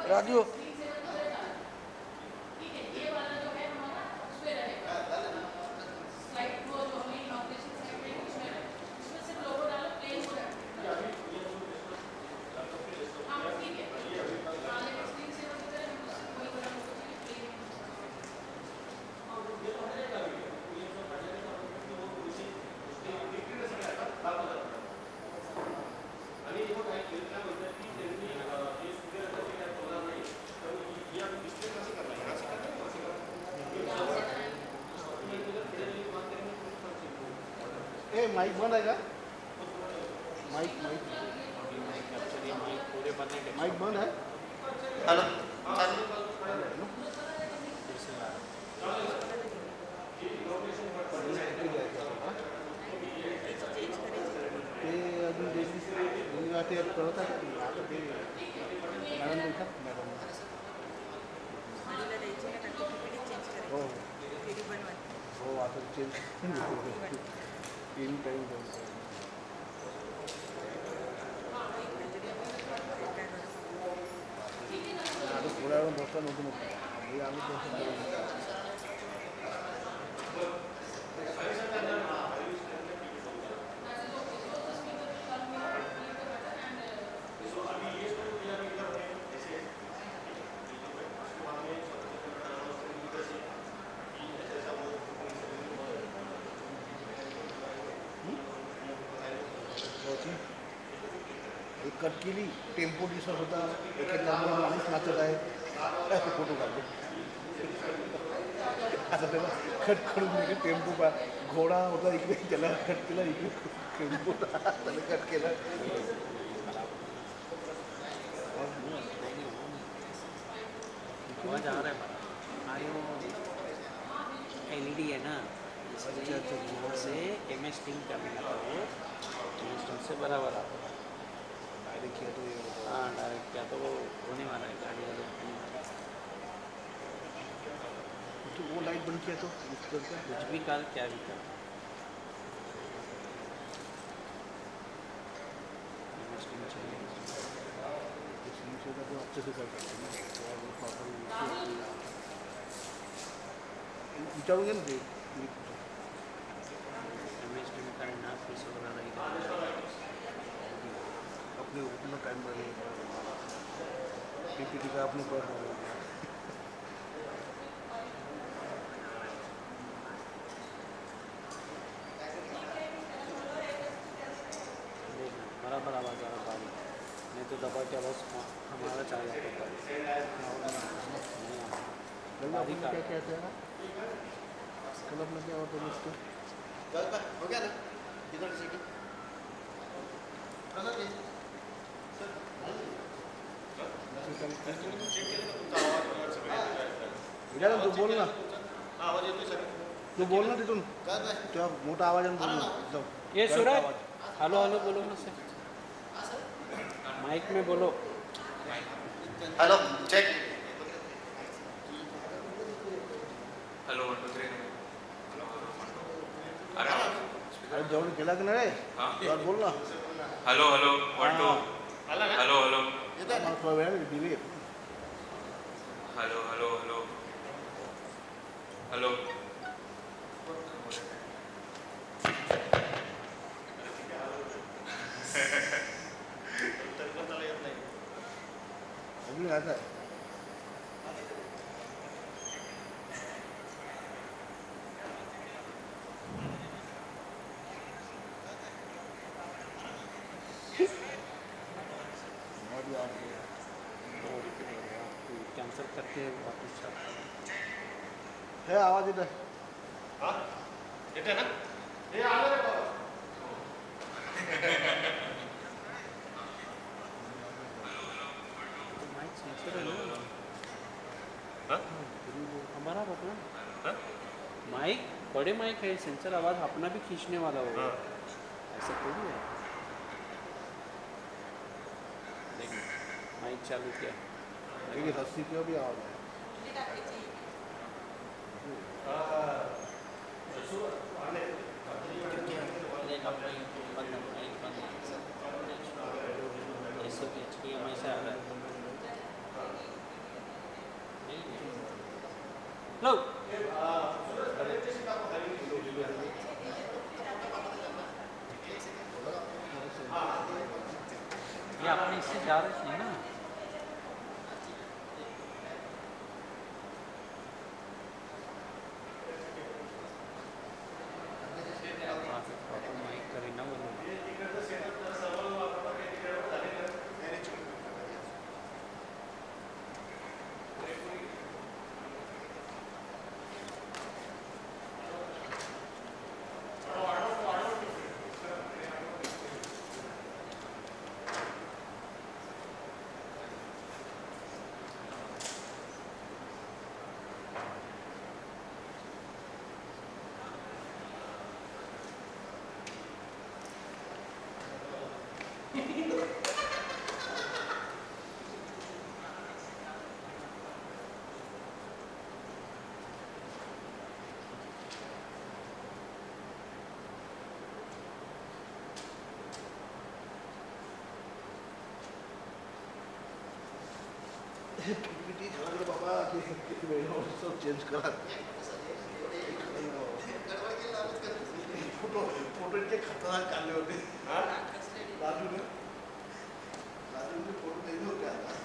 राजू ए mic बंद है क्या? माइक माइक माइक बंद है। हेलो ते अजून ते कळत आहे आता ते मॅडम देतात मॅडम हो हो आता चेंज तीन टाईम आता थोड्या वेळ बसता नव्हतं मग हे आम्ही तसं एक कट केली टेम्पो दिसत होता एखाद्या माणूस नाचत आहे फोटो काढले आता त्याला कट करून म्हणजे टेम्पो पा घोडा होता इकडे त्याला कट केला इकडे टेम्पो त्याला कट केला आवाज आ रहा है LED है ना यहाँ से MS टिंग करने लगा वो MS टिंग से बराबर आता है डायरेक्ट किया तो ये हाँ डायरेक्ट क्या तो वो होने वाला है गाड़ी वाले तो वो लाइट बंद किया तो कुछ भी कर क्या भी कर MS टिंग चाहिए तो अच्छे से कर सकते हैं विचारूंगे ना ते MS टिंग करना फिर से बना रही अपने अपना टाइम बढ़ेगा PPT का अपने पर बराबर आवाज़ आ रहा गाड़ी नहीं तो दबा के बस हमारा चाह जाता क्या कहते हैं क्लब में क्या होता है उसको हो गया ना इधर सीटी तू बोल ना तू बोल ना तिथून तेव्हा मोठा आवाजाने बोल ना ये सूरज हेलो हेलो बोलो ना सर माइक में बोलो हेलो चेक हेलो 1 2 3 अरे जेवण केला की नाही यार बोल ना हेलो हेलो 1 2 हेलो हेलो थोडा वेळ दिली हेलो हेलो हेलो हेलो अजून आता आहे कैंसिल करके वापस हे आवाज येत आहे हाँ येते ना हे आलं रे बाबा माइक सेंसर है ना हाँ हमारा बटन हाँ माइक बड़े माइक है सेंसर आवाज़ अपना भी खींचने वाला होगा हाँ ऐसा थोड़ी है देखो माइक चालू किया देखिए 80 की भी आवाज है HDMI से आ रहा है लो ये अपने इससे जा रहे थे ना माइक करी ना PPT झाला बाबा की वेळ सब चेंज करा फोटो इतके खतरनाक काढले होते राजूने फोटो दिले होते आता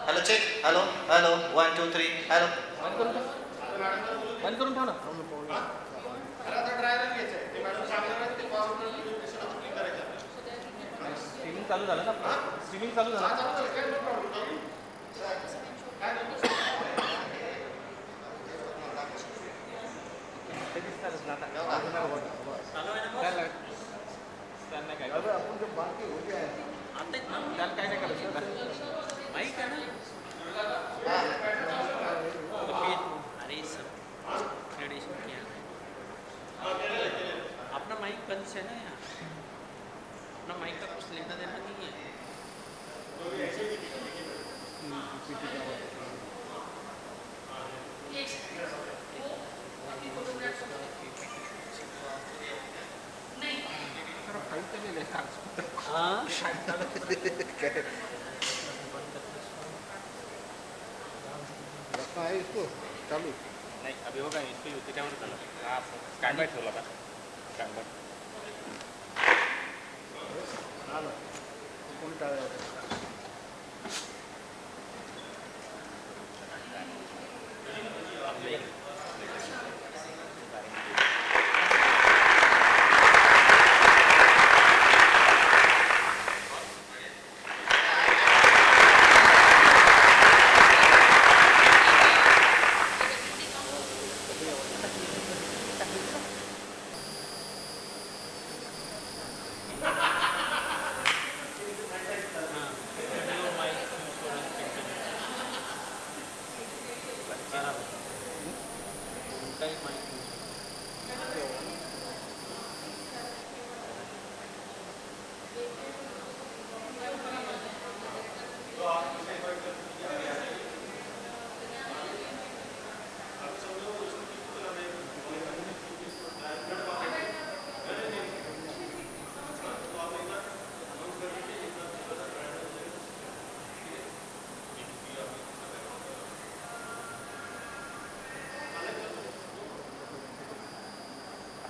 hello check hello hello 1 2 3 hello बंद करून ठेव ना स्ट्रीमिंग चालू झालं ना स्ट्रीमिंग चालू झालं ते दिसणारच ना आता आपण बाकी होते आता त्याला काय नाही करायचं माईक है ना अरे सब ट्रेडिशन क्या है अपना माइक बंद से ना यार अपना माइक का कुछ लेना देना नहीं है हाँ रखना है इसको चालू नहीं अभी होगा इस पे युती टाइम चला आप स्टैंड बाय ठेवला का स्टैंड बाय आला कोणी टाळ्या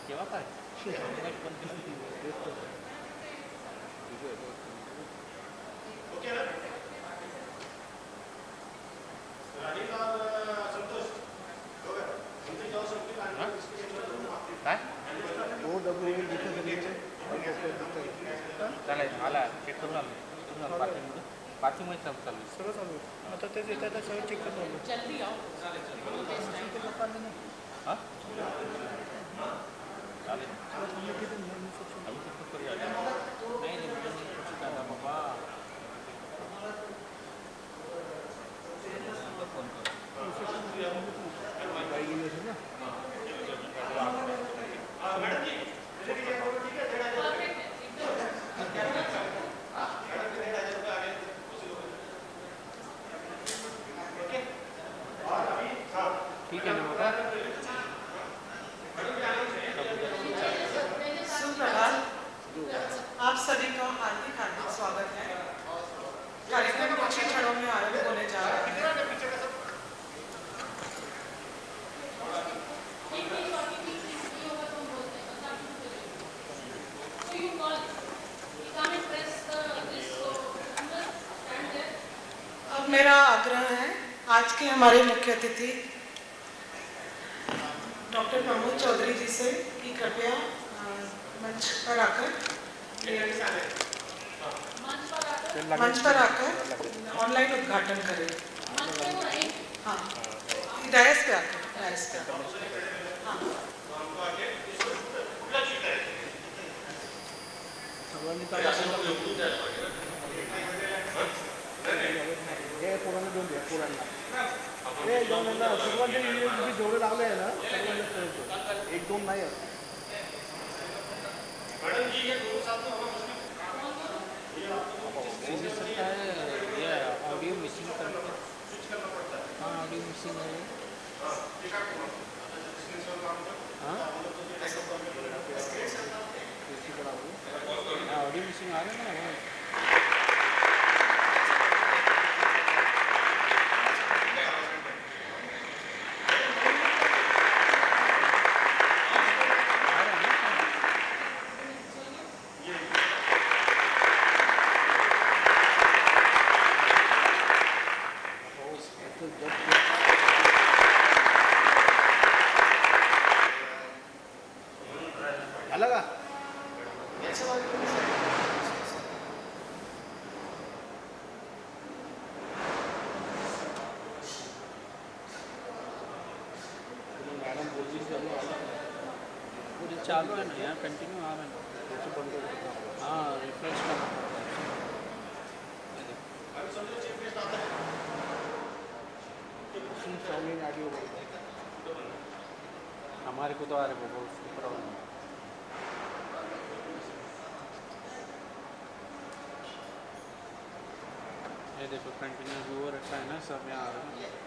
केव्हा काय काय OWOL जिथे चालेल आला चेक करून आलो पार्किंगमध्ये चालू सगळं चालू आहे. आता तेच येतात सगळं चेक करतो जल्दी आओ हां चालेल आम्ही चेक करूया नाही रे दादा बाबा गाडी गेली असेल ना. ठीक आहे ना बाबा सुप्रभात, आप सभी का हार्दिक हार्दिक स्वागत है। कार्यक्रम कुछ ही क्षणों में आरंभ होने जा रहा है। अब मेरा आग्रह है आज के हमारे मुख्य अतिथि डॉक्टर प्रमोद चौधरी जी से कि कृपया मंच पर आकर ऑनलाइन उद्घाटन करें। हाँ, डायस पे आकर हाँ। हे पोरांना दोन द्या पोरांना हे दोन आहे ना सर्वांचे तुम्ही जेवढे लावले आहे ना सर्वांना एक दोन नाही आहे सकता है ये ऑडियो मिसिंग करके हाँ ऑडियो मिसिंग है हाँ ऑडियो मिसिंग आ रहा है ना झालं का मॅडम बोलली पूरी चालू है ना यहाँ कंटिन्यू आ रहा है हाँ रिफ्रेश करना साउंडिंग ऑडियो हमारे को तो आ रहे बाबा उसकी प्रॉब्लम ये देखो कंटिन्यू हो रखा है ना सब यहाँ आ रहा है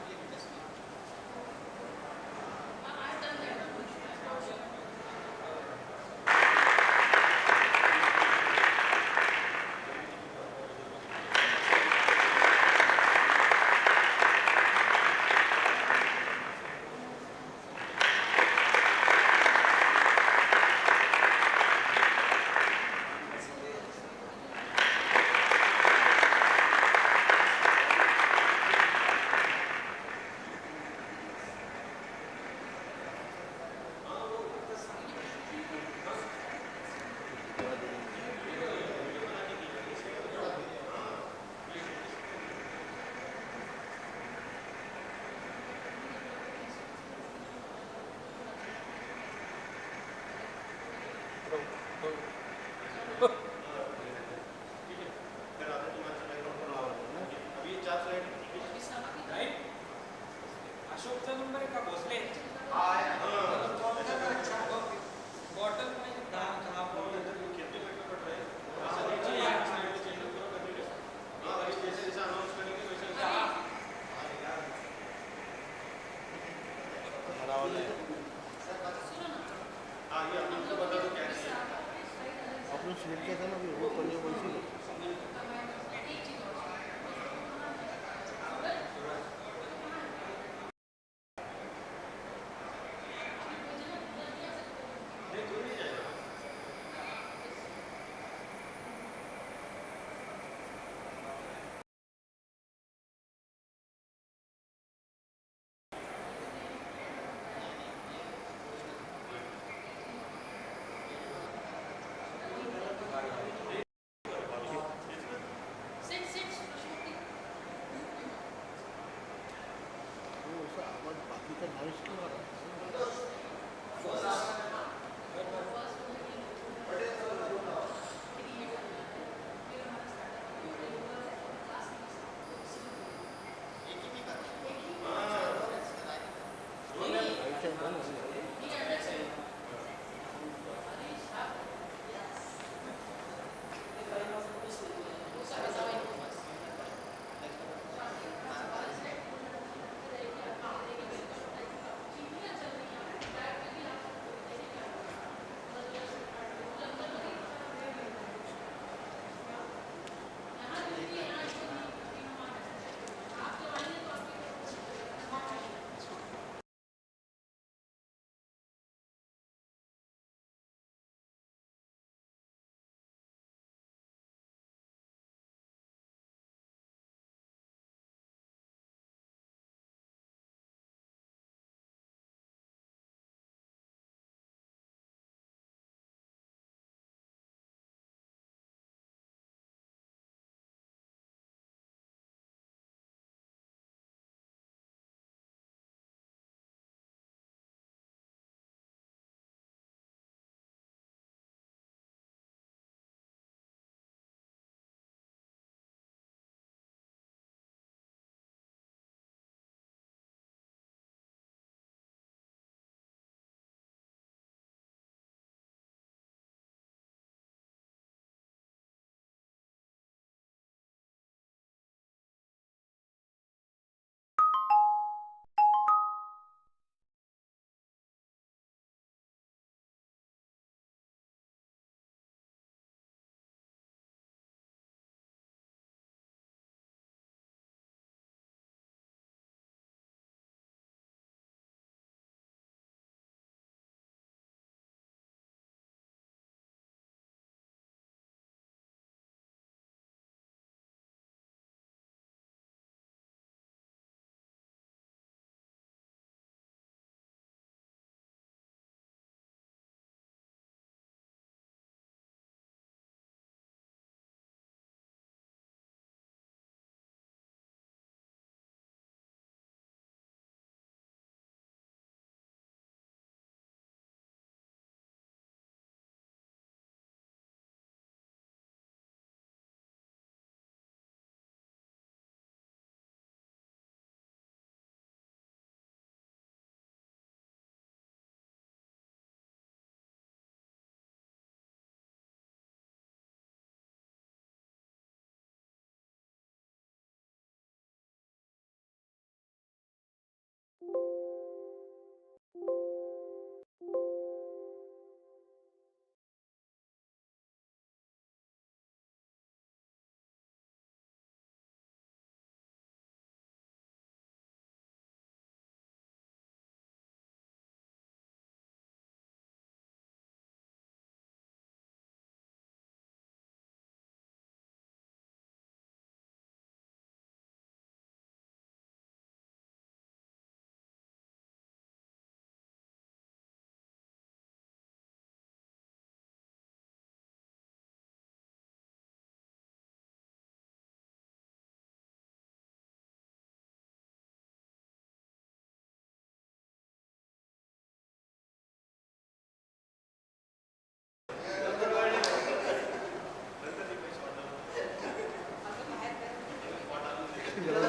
हेलो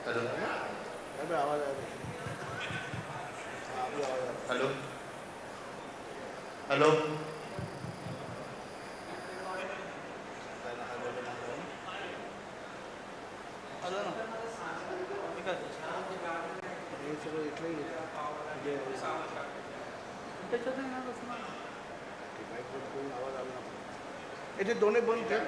हेलो अबे आवाज आ रही है। हाँ, अभी आवाज आ रही हेलो हेलो है। हे सगळं इथलं म्हणजे त्याच्यात आहे ना तसं ना ते बाईक करून आवाज आला ना याचे दोन्ही बंद कर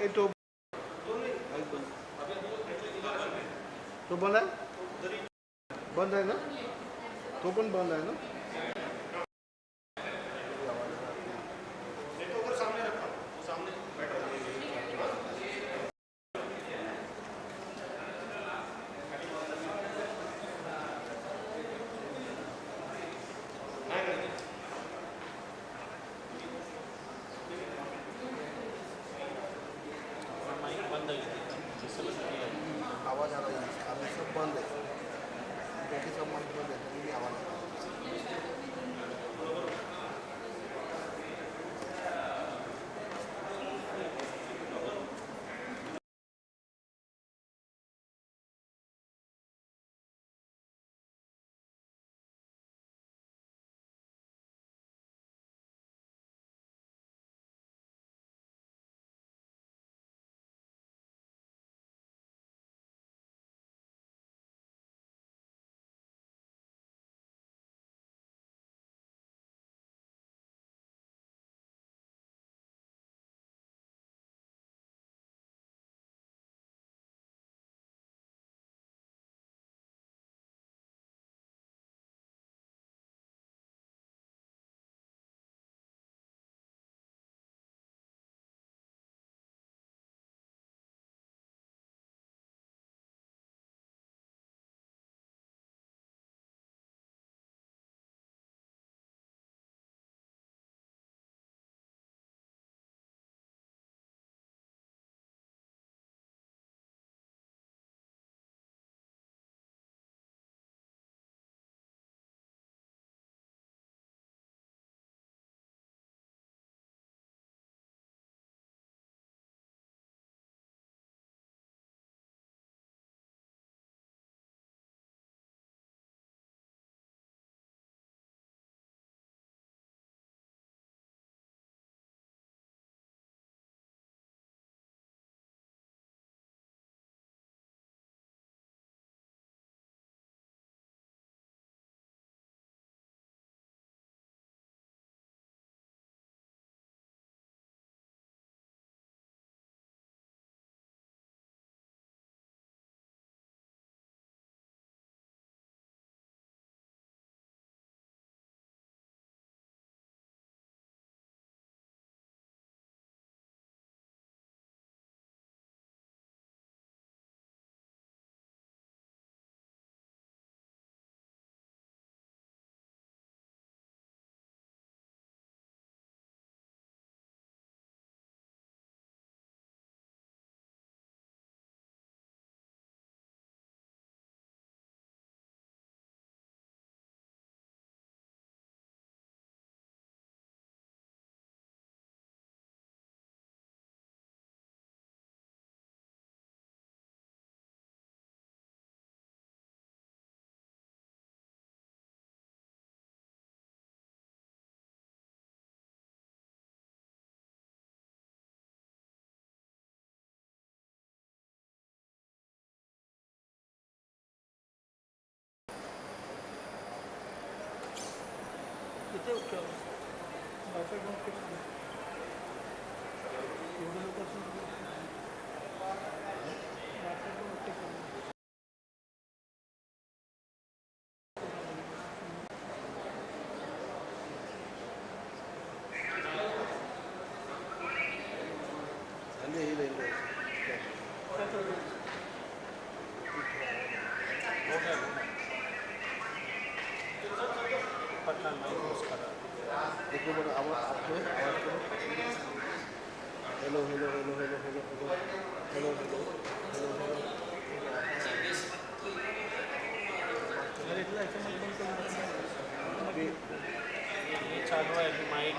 ए तो बंद आहे बंद आहे ना तो पण बंद आहे ना चालते ओके वायफाय पण खूप चांगलं. एवढे लोक असून वायफाय पण ओके चांगलं. देखो बड़ा आवाज आपको आवाज करो hello hello hello hello hello hello hello hello hello अरे इतना ऐसे मत बोल अभी ये चालू आहे अभी माईक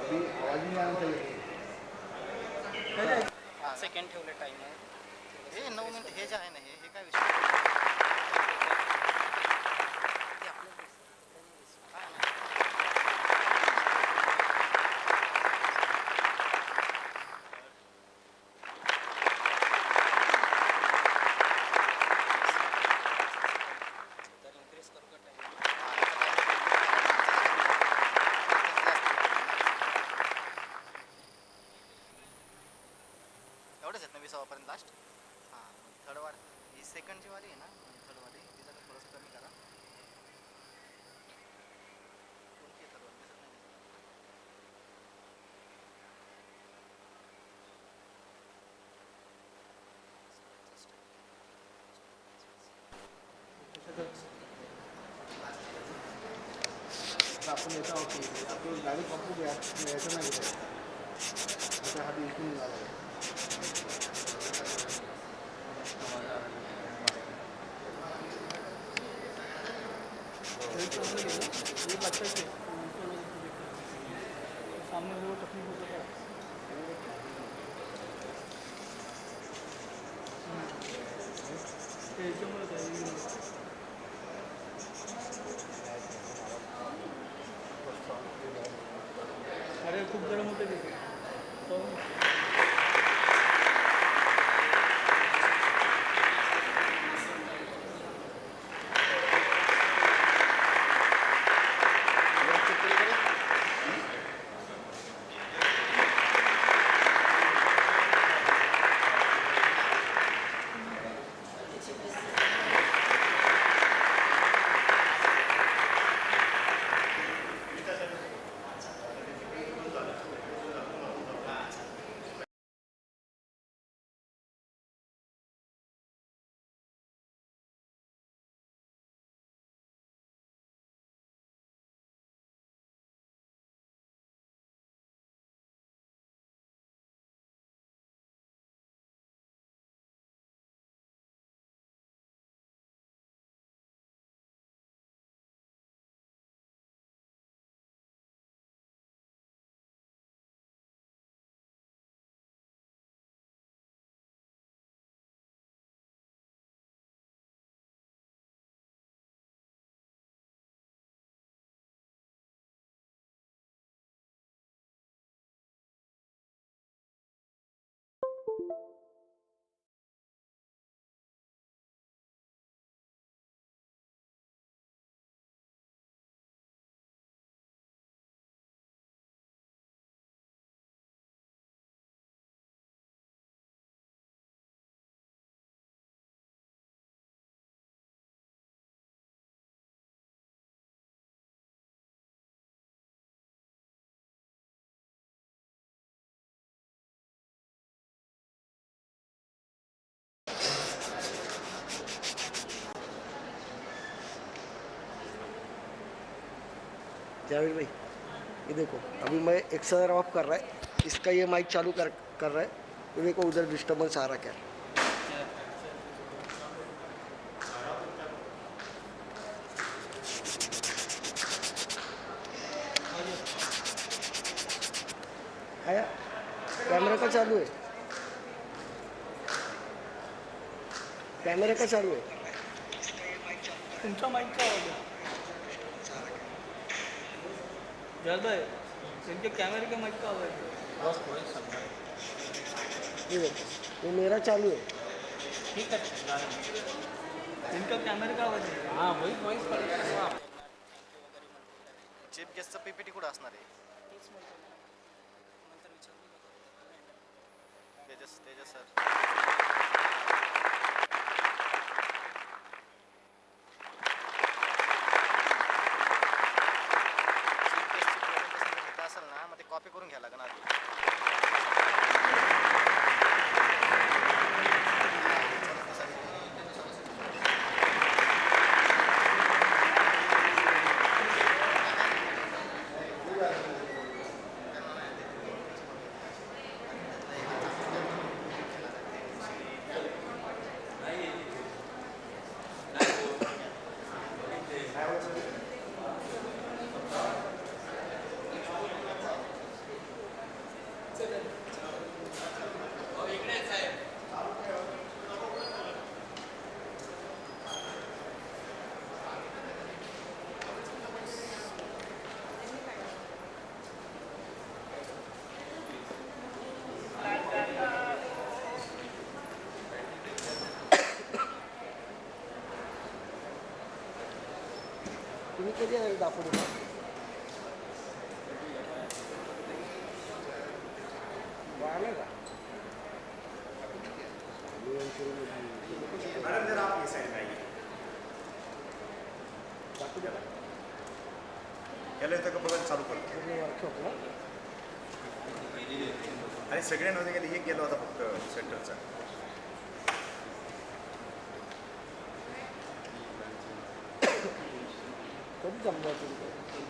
अभी आवाज नहीं आना चाहिए सेकंड ठेवले टाइमर. हे 9 मिनिट हे जे आहे ना हे काय विषय तर इन्क्रीज करू का टाइम? एवढंच आहेत ना 20 पर्यंत लास्ट. हां थर्ड वार ही सेकंडची वाली आहे ना थर्ड वाली तिचं थोडंसं कमी करा. कोणती आहे थर्ड वाली दिसत नाही. आपण याचा ओके आपण गाडी पकडू घ्या यायचं नाही घेत आता हा इकडून झाला सामने वो तकलीफ होता है अरे खूप गरम होते तिथे तो जावेद भाई ये देखो अभी मैं XLR ऑफ कर रहा है इसका ये माइक चालू कर रहा है तो देखो उधर डिस्टर्बेंस आ रहा क्या आया कैमरा का चालू है कैमरा का चालू है तुमचा माइक का आवाज है जल भाई इनके कैमरे के माइक का आवाज है बस वही समझा. ये देखो ये मेरा चालू है ठीक है इनका कैमरे का आवाज है हां वही पडलं. चीफ गेस्टचं PPT कुठं असणार आहे? तेच म्हणतो ना. नंतर विचारलं का? तेजस सर. चीफ गेस्टची प्रेझेंटेशन जर घेत असेल ना मग ते कॉपी करून घ्यायला लागणार आधी. तुम्ही कधी दाखवू वाढलं का मैडम जरा आप ये साइड आइए दाखवू द्या याला इथं का बघायला चालू करतो वर्कशॉपला आणि सगळे नव्हते गेले एक गेला होता फक्त सेंटरचा कधी जमलं तुम्ही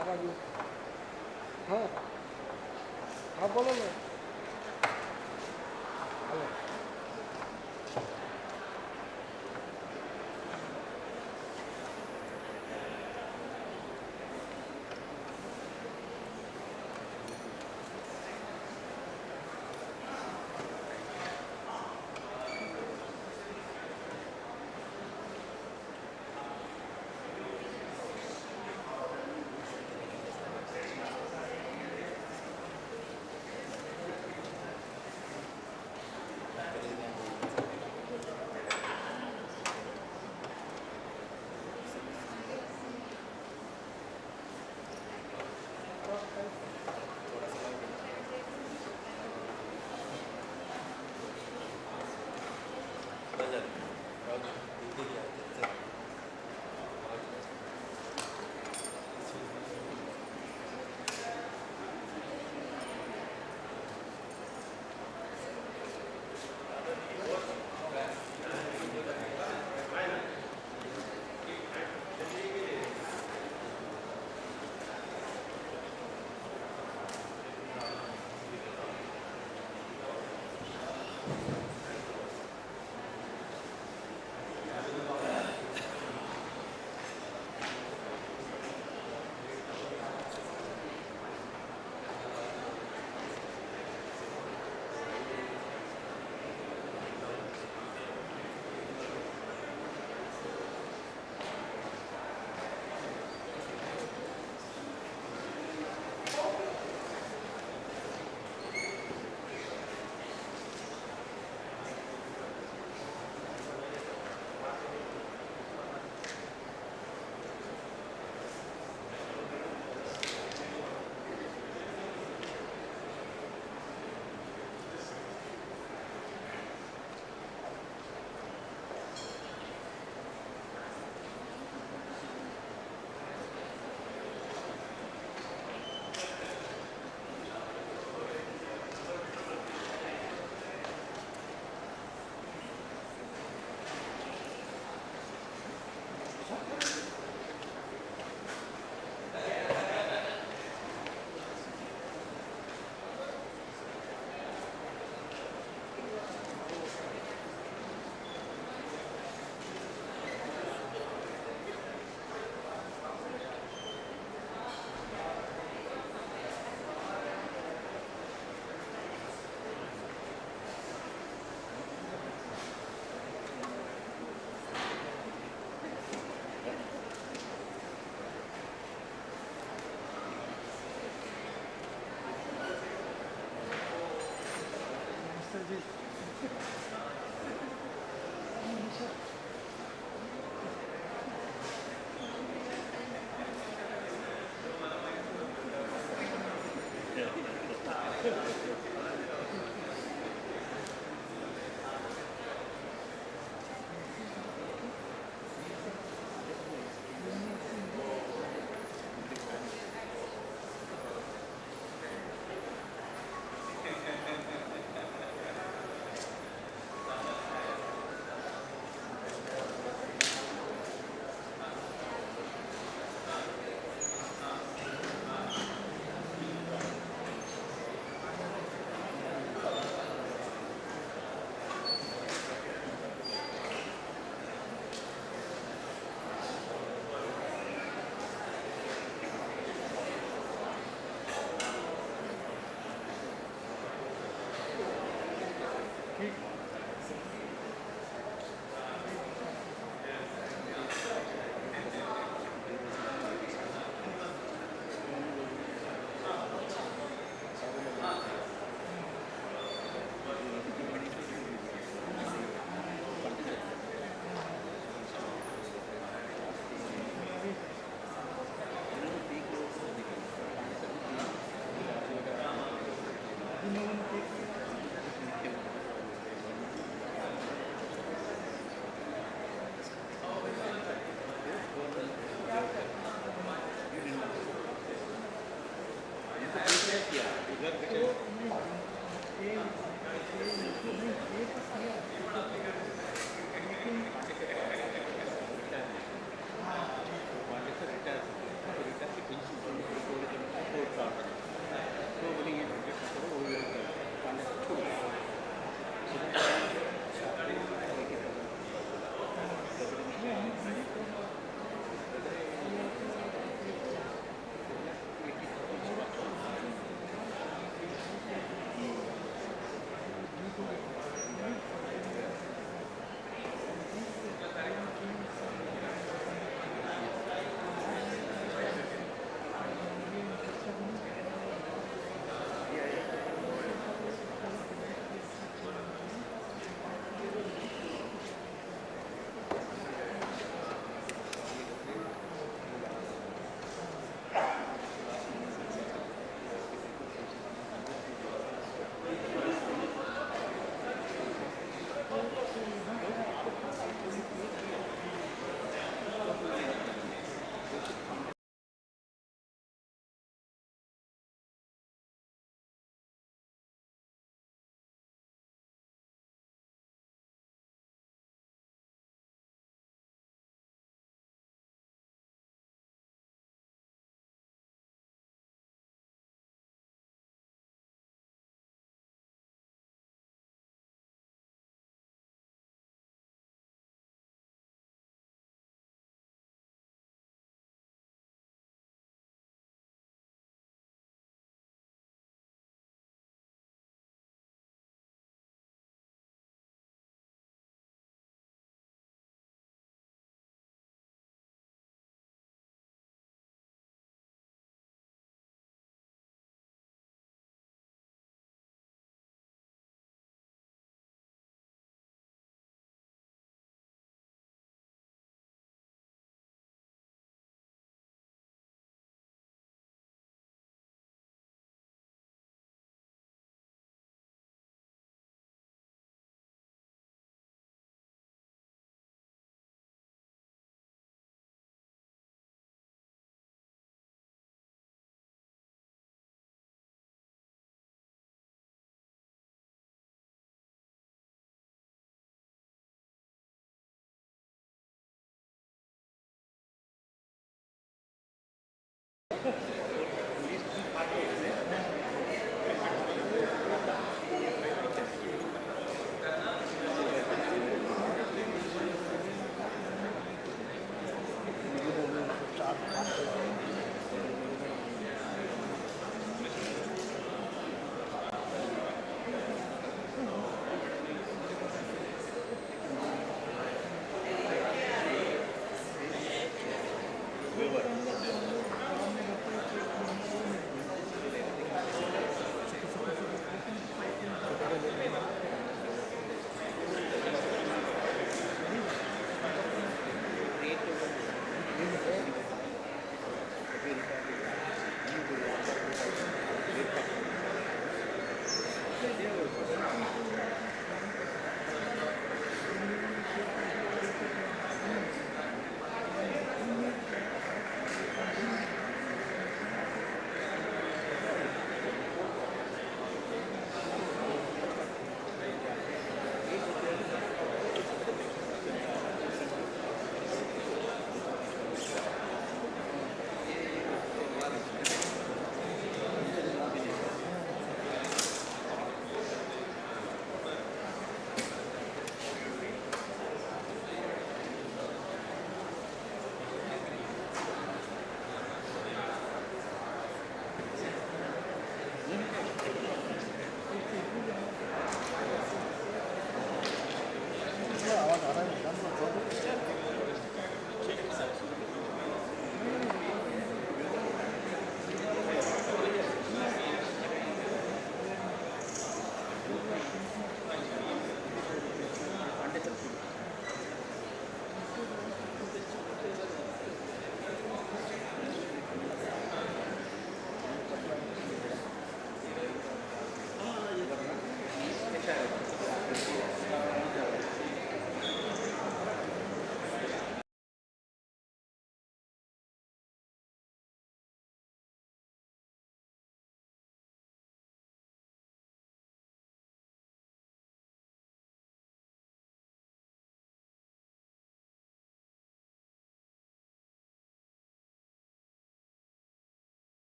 बाजू हां हां बोला ना हॅलो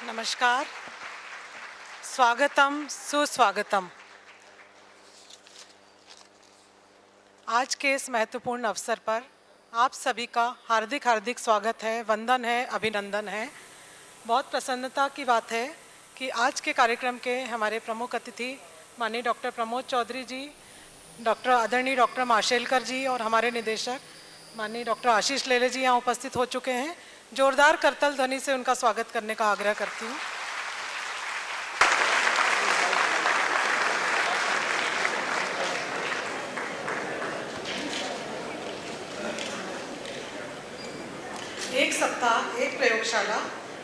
नमस्कार, स्वागतम सुस्वागतम। आज के इस महत्वपूर्ण अवसर पर आप सभी का हार्दिक हार्दिक स्वागत है, वंदन है, अभिनंदन है। बहुत प्रसन्नता की बात है कि आज के कार्यक्रम के हमारे प्रमुख अतिथि माननीय डॉक्टर प्रमोद चौधरी जी, डॉक्टर आदरणीय डॉक्टर माशेलकर जी और हमारे निदेशक माननीय डॉक्टर आशीष लेले जी यहाँ उपस्थित हो चुके हैं। जोरदार करतल ध्वनि से उनका स्वागत करने का आग्रह करती हूँ। एक सप्ताह एक प्रयोगशाला,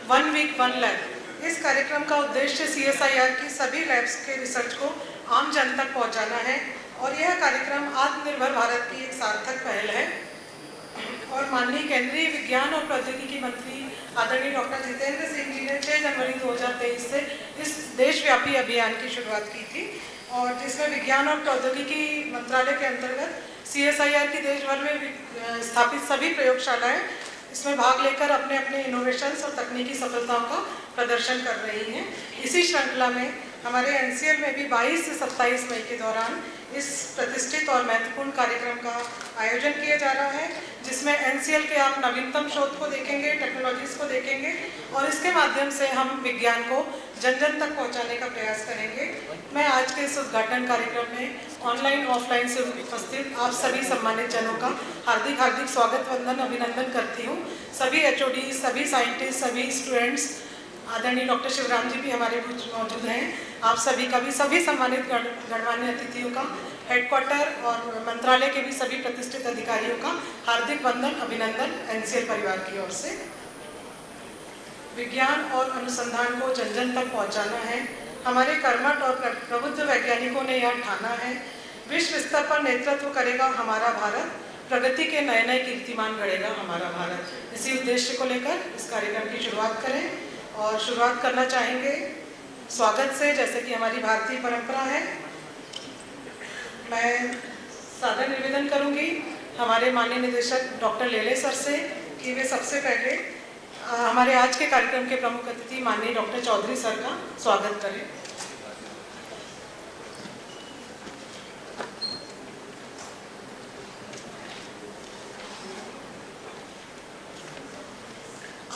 1 वीक 1 लैब। इस कार्यक्रम का उद्देश्य CSIR की सभी लैब्स के रिसर्च को आम जन तक पहुंचाना है और यह कार्यक्रम आत्मनिर्भर भारत की एक सार्थक पहल है। और माननीय केंद्रीय विज्ञान और प्रौद्योगिकी मंत्री आदरणीय डॉक्टर जितेंद्र सिंह जी ने 6 जनवरी 2023 से इस देशव्यापी अभियान की शुरुआत की थी और जिसमें विज्ञान और प्रौद्योगिकी मंत्रालय के अंतर्गत CSIR की देश भर में स्थापित सभी प्रयोगशालाएं इसमें भाग लेकर अपने अपने इनोवेशंस और तकनीकी सफलताओं का प्रदर्शन कर रही हैं। इसी श्रृंखला में हमारे NCL में भी 22 से 27 मई के दौरान इस प्रतिष्ठित और महत्वपूर्ण कार्यक्रम का आयोजन किया जा रहा है, जिसमें NCL के आप नवीनतम शोध को देखेंगे, टेक्नोलॉजीज को देखेंगे और इसके माध्यम से हम विज्ञान को जन जन तक पहुंचाने का प्रयास करेंगे। मैं आज के इस उद्घाटन कार्यक्रम में ऑनलाइन ऑफलाइन से उपस्थित आप सभी सम्मानित जनों का हार्दिक हार्दिक स्वागत, वंदन, अभिनंदन करती हूँ। सभी HOD, सभी साइंटिस्ट, सभी स्टूडेंट्स, आदरणीय डॉक्टर शिवराम जी भी हमारे बीच मौजूद हैं। आप सभी का भी, सभी सम्मानित गणमान्य अतिथियों का, हेडक्वार्टर और मंत्रालय के भी सभी प्रतिष्ठित अधिकारियों का हार्दिक वंदन, अभिनंदन NCL परिवार की ओर से। विज्ञान और अनुसंधान को जन जन तक पहुंचाना है। हमारे कर्मठ और प्रबुद्ध वैज्ञानिकों ने यह ठाना है, विश्व स्तर पर नेतृत्व करेगा हमारा भारत, प्रगति के नए नए कीर्तिमान गढ़ेगा हमारा भारत। इसी उद्देश्य को लेकर इस कार्यक्रम की शुरुआत करें और शुरुआत करना चाहेंगे स्वागत से, जैसे कि हमारी भारतीय परंपरा है। मैं सादर निवेदन करूंगी हमारे माननीय निदेशक डॉक्टर लेले सर से कि वे सबसे पहले हमारे आज के कार्यक्रम के प्रमुख अतिथि माननीय डॉक्टर चौधरी सर का स्वागत करें।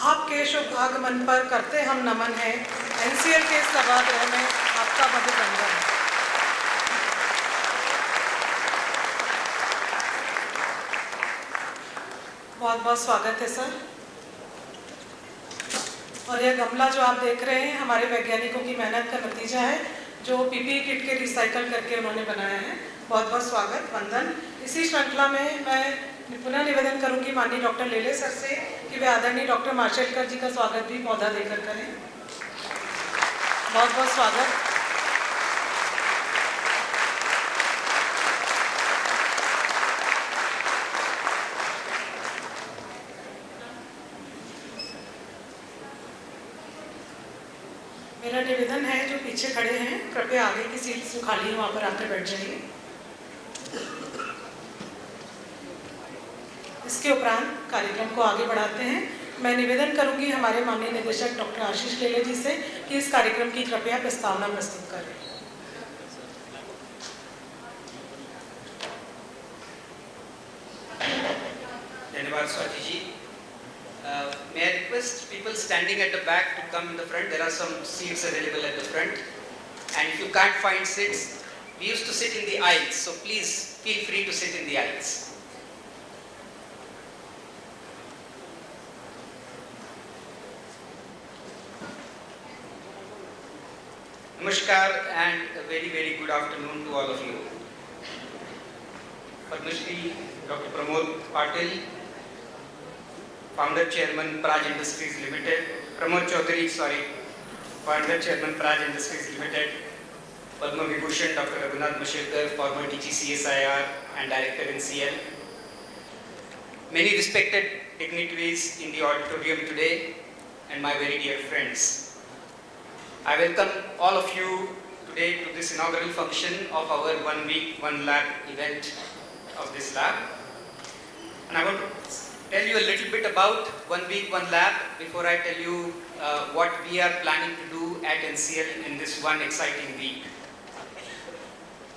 आपके शुभ आगमन पर करते हम नमन है। NCL के सभागृह में आपका मधुर वंदन है। बहुत बहुत स्वागत है सर। और यह गमला जो आप देख रहे हैं हमारे वैज्ञानिकों की मेहनत का नतीजा है, जो PPE किट के रिसाइकल करके उन्होंने बनाया है। बहुत बहुत स्वागत, वंदन। इसी श्रृंखला में मैं पुनः निवेदन करूंगी माननीय डॉक्टर लेले सर से कि वे आदरणीय डॉक्टर माशेलकर जी का स्वागत भी पौधा देकर करें। बहुत बहुत स्वागत। मेरा निवेदन है जो पीछे खड़े हैं कृपया आगे की सीट जो खाली है वहाँ पर आकर बैठ जाइए। इसके उपरांत कार्यक्रम को आगे बढ़ाते हैं। मैं निवेदन करूंगी हमारे माननीय निदेशक डॉक्टर आशीष लेले जी से कि इस कार्यक्रम की कृपया प्रस्तावना प्रस्तुत करें। धन्यवाद Swati ji. May I request people standing at the back to come in the front? There are some seats available at the front. And if you can't find seats, we used to sit in the aisles, so please feel free to sit in the aisles. Namaskar and a very very good afternoon to all of you. Padma Shri Dr. Pramod Patil, Founder Chairman Praj Industries Limited, Pramod Chaudhary, Founder Chairman Praj Industries Limited, Padma Vibhushan Dr. Raghunath Mashelkar, former DG CSIR and Director NCL, many respected dignitaries in the auditorium today, and my very dear friends. I welcome all of you today to this inaugural function of our 1 week 1 lab event of this lab. And I want to tell you a little bit about 1 week, 1 lab before I tell you what we are planning to do at NCL in this one exciting week.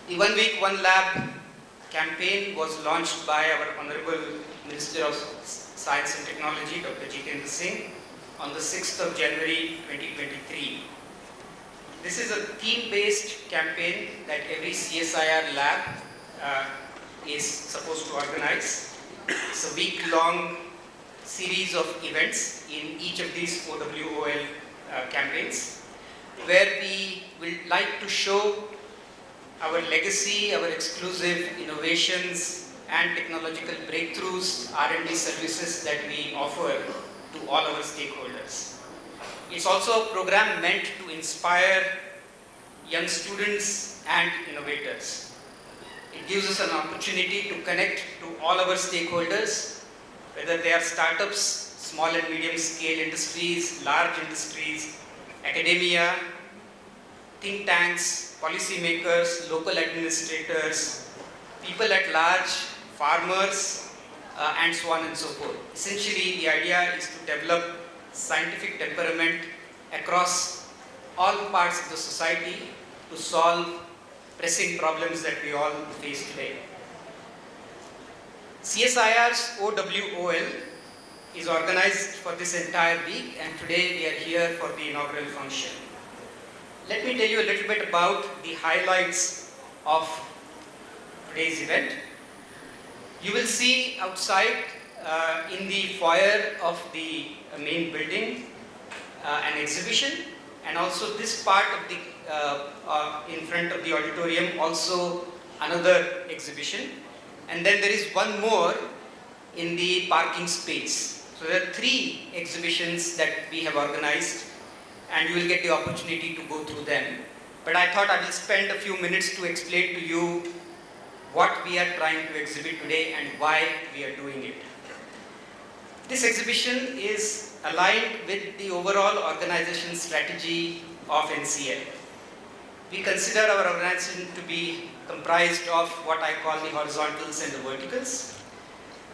The 1 week, 1 lab campaign was launched by our Honorable Minister of Science and Technology, Dr. Jitendra Singh, on the 6th of January 2023. This is a theme-based campaign that every CSIR lab is supposed to organize. It's a week-long series of events in each of these OWOL campaigns, where we will like to show our legacy, our exclusive innovations and technological breakthroughs, R&D services that we offer to all our stakeholders. It's also a program meant to inspire young students and innovators. It gives us an opportunity to connect to all our stakeholders, whether they are startups, small and medium scale industries, large industries, academia, think tanks, policymakers, local administrators, people at large, farmers, and so on and so forth. Essentially, the idea is to develop scientific temperament across all parts of the society to solve pressing problems that we all face today. CSIR's OWOL is organized for this entire week, and today we are here for the inaugural function. Let me tell you a little bit about the highlights of today's event. You will see outside in the foyer of the main building an exhibition, and also this part of the in front of the auditorium also another exhibition, and then there is one more in the parking space. So there are 3 exhibitions that we have organized, and you will get the opportunity to go through them. But I thought I will spend a few minutes to explain to you what we are trying to exhibit today and why we are doing it. This exhibition is aligned with the overall organization strategy of NCL. We consider our organization to be comprised of what I call the horizontals and the verticals.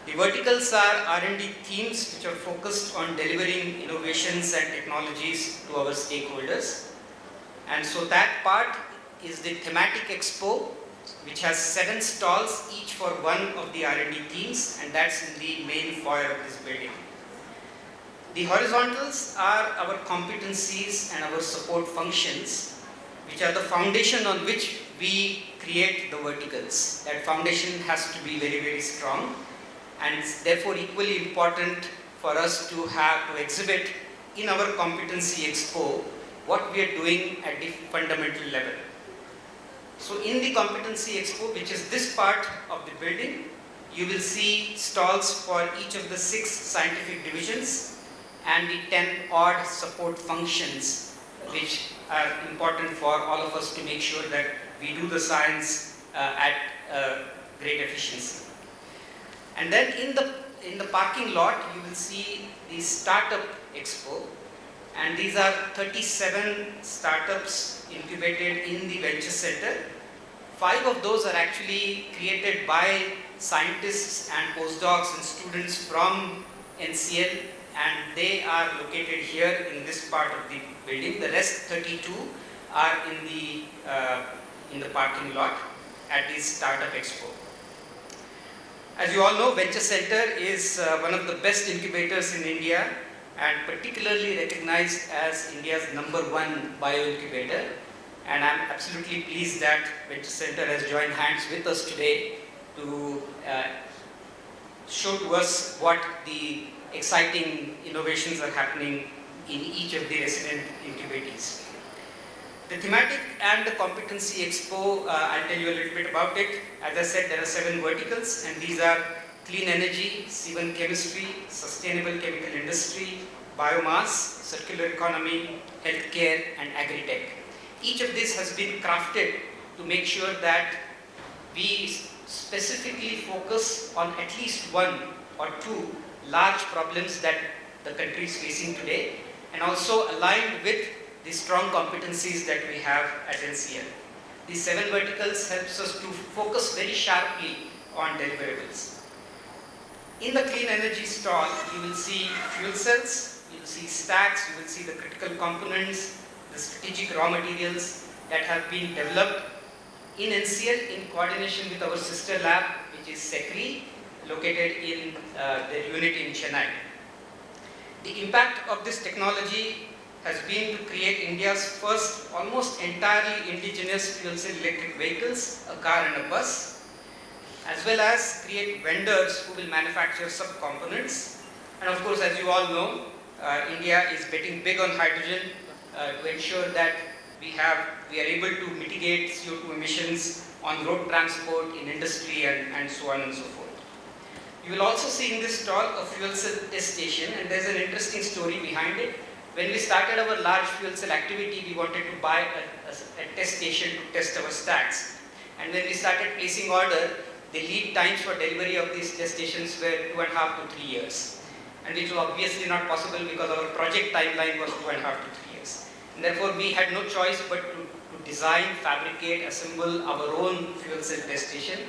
The verticals are R&D themes which are focused on delivering innovations and technologies to our stakeholders. And so that part is the thematic expo, which has 7 stalls, each for one of the R&D themes, and that's in the main foyer of this building. The horizontals are our competencies and our support functions, which are the foundation on which we create the verticals. That foundation has to be very, very strong, and it's therefore equally important for us to exhibit in our competency expo what we are doing at the fundamental level. So in the competency expo, which is this part of the building, you will see stalls for each of the 6 scientific divisions and the 10 odd support functions, which are important for all of us to make sure that we do the science at great efficiency. And then in the parking lot, you will see the startup expo, and these are 37 startups incubated in the Venture Center. 5 of those are actually created by scientists and postdocs and students from NCL, and they are located here in this part of the building. The rest 32 are in the parking lot at this startup expo. As you all know, Venture Center is one of the best incubators in India, and particularly recognized as India's #1 bioincubator. And I'm absolutely pleased that Venture Center has joined hands with us today to show to us what the exciting innovations are happening in each of the resident incubators. The thematic and the competency expo, I'll tell you a little bit about it. As I said, there are 7 verticals, and these are clean energy, C1 chemistry, sustainable chemical industry, biomass, circular economy, healthcare, and agri-tech. Each of these has been crafted to make sure that we specifically focus on at least 1 or 2 large problems that the country is facing today, and also aligned with the strong competencies that we have at NCL. These 7 verticals helps us to focus very sharply on deliverables. In the clean energy stall, you will see fuel cells, you will see stacks, you will see the critical components, the strategic raw materials that have been developed in NCL in coordination with our sister lab, which is SECRI, located in their unit in Chennai. The impact of this technology has been to create India's first almost entirely indigenous fuel cell electric vehicles, a car and a bus, as well as create vendors who will manufacture sub-components. And of course, as you all know, India is betting big on hydrogen to ensure that we are able to mitigate CO2 emissions on road transport, in industry, and so on and so forth. You will also see in this stall a fuel cell test station, and there's an interesting story behind it. When we started our large fuel cell activity, we wanted to buy a test station to test our stacks. And when we started placing order, the lead times for delivery of these test stations were 2.5 to 3 years. And which was obviously not possible because our project timeline was 2.5 to 3 years. And therefore, we had no choice but to design, fabricate, assemble our own fuel cell test station.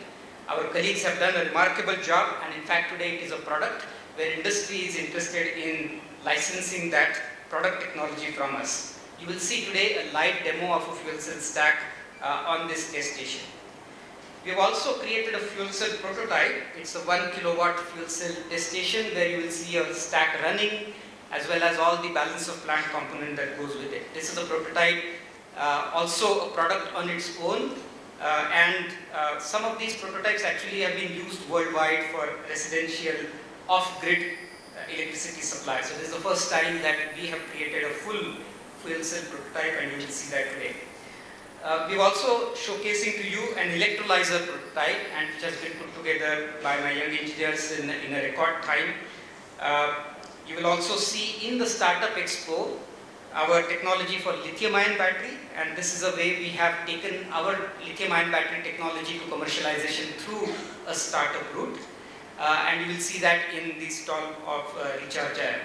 Our colleagues have done a remarkable job, and in fact today it is a product where industry is interested in licensing that product technology from us. You will see today a live demo of a fuel cell stack on this test station. We have also created a fuel cell prototype. It's a 1 kilowatt fuel cell test station where you will see a stack running as well as all the balance of plant component that goes with it. This is a prototype, also a product on its own. And some of these prototypes actually have been used worldwide for residential off-grid electricity supply. So this is the first time that we have created a full fuel cell prototype, and you will see that today. We're also showcasing to you an electrolyzer prototype, and which has been put together by my young engineers in a record time. You will also see in the Startup Expo our technology for lithium-ion battery, and this is a way we have taken our lithium-ion battery technology to commercialization through a startup route, and you will see that in the stall of Recharge Air.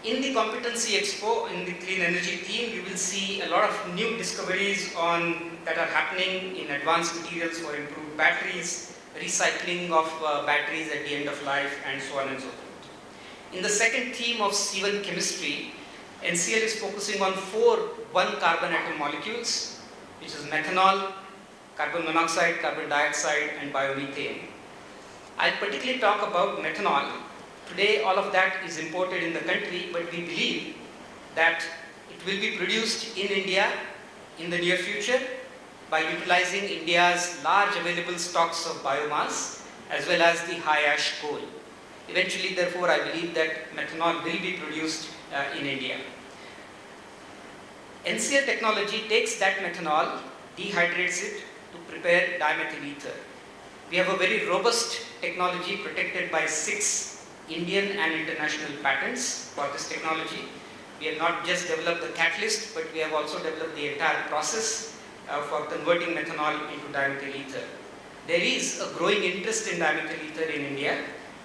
In the Competency Expo, in the Clean Energy team, you will see a lot of new discoveries that are happening in advanced materials for improved batteries, recycling of batteries at the end of life, and so on and so forth. In the second theme of C1 chemistry, NCL is focusing on 4 one-carbon atom molecules, which is methanol, carbon monoxide, carbon dioxide, and biomethane. I'll particularly talk about methanol. Today, all of that is imported in the country, but we believe that it will be produced in India in the near future by utilizing India's large available stocks of biomass as well as the high ash coal. Eventually, therefore, I believe that methanol will be produced in India. NCL technology takes that methanol, dehydrates it to prepare dimethyl ether. We have a very robust technology protected by 6 Indian and international patents for this technology. We have not just developed the catalyst, but we have also developed the entire process for converting methanol into dimethyl ether. There is a growing interest in dimethyl ether in India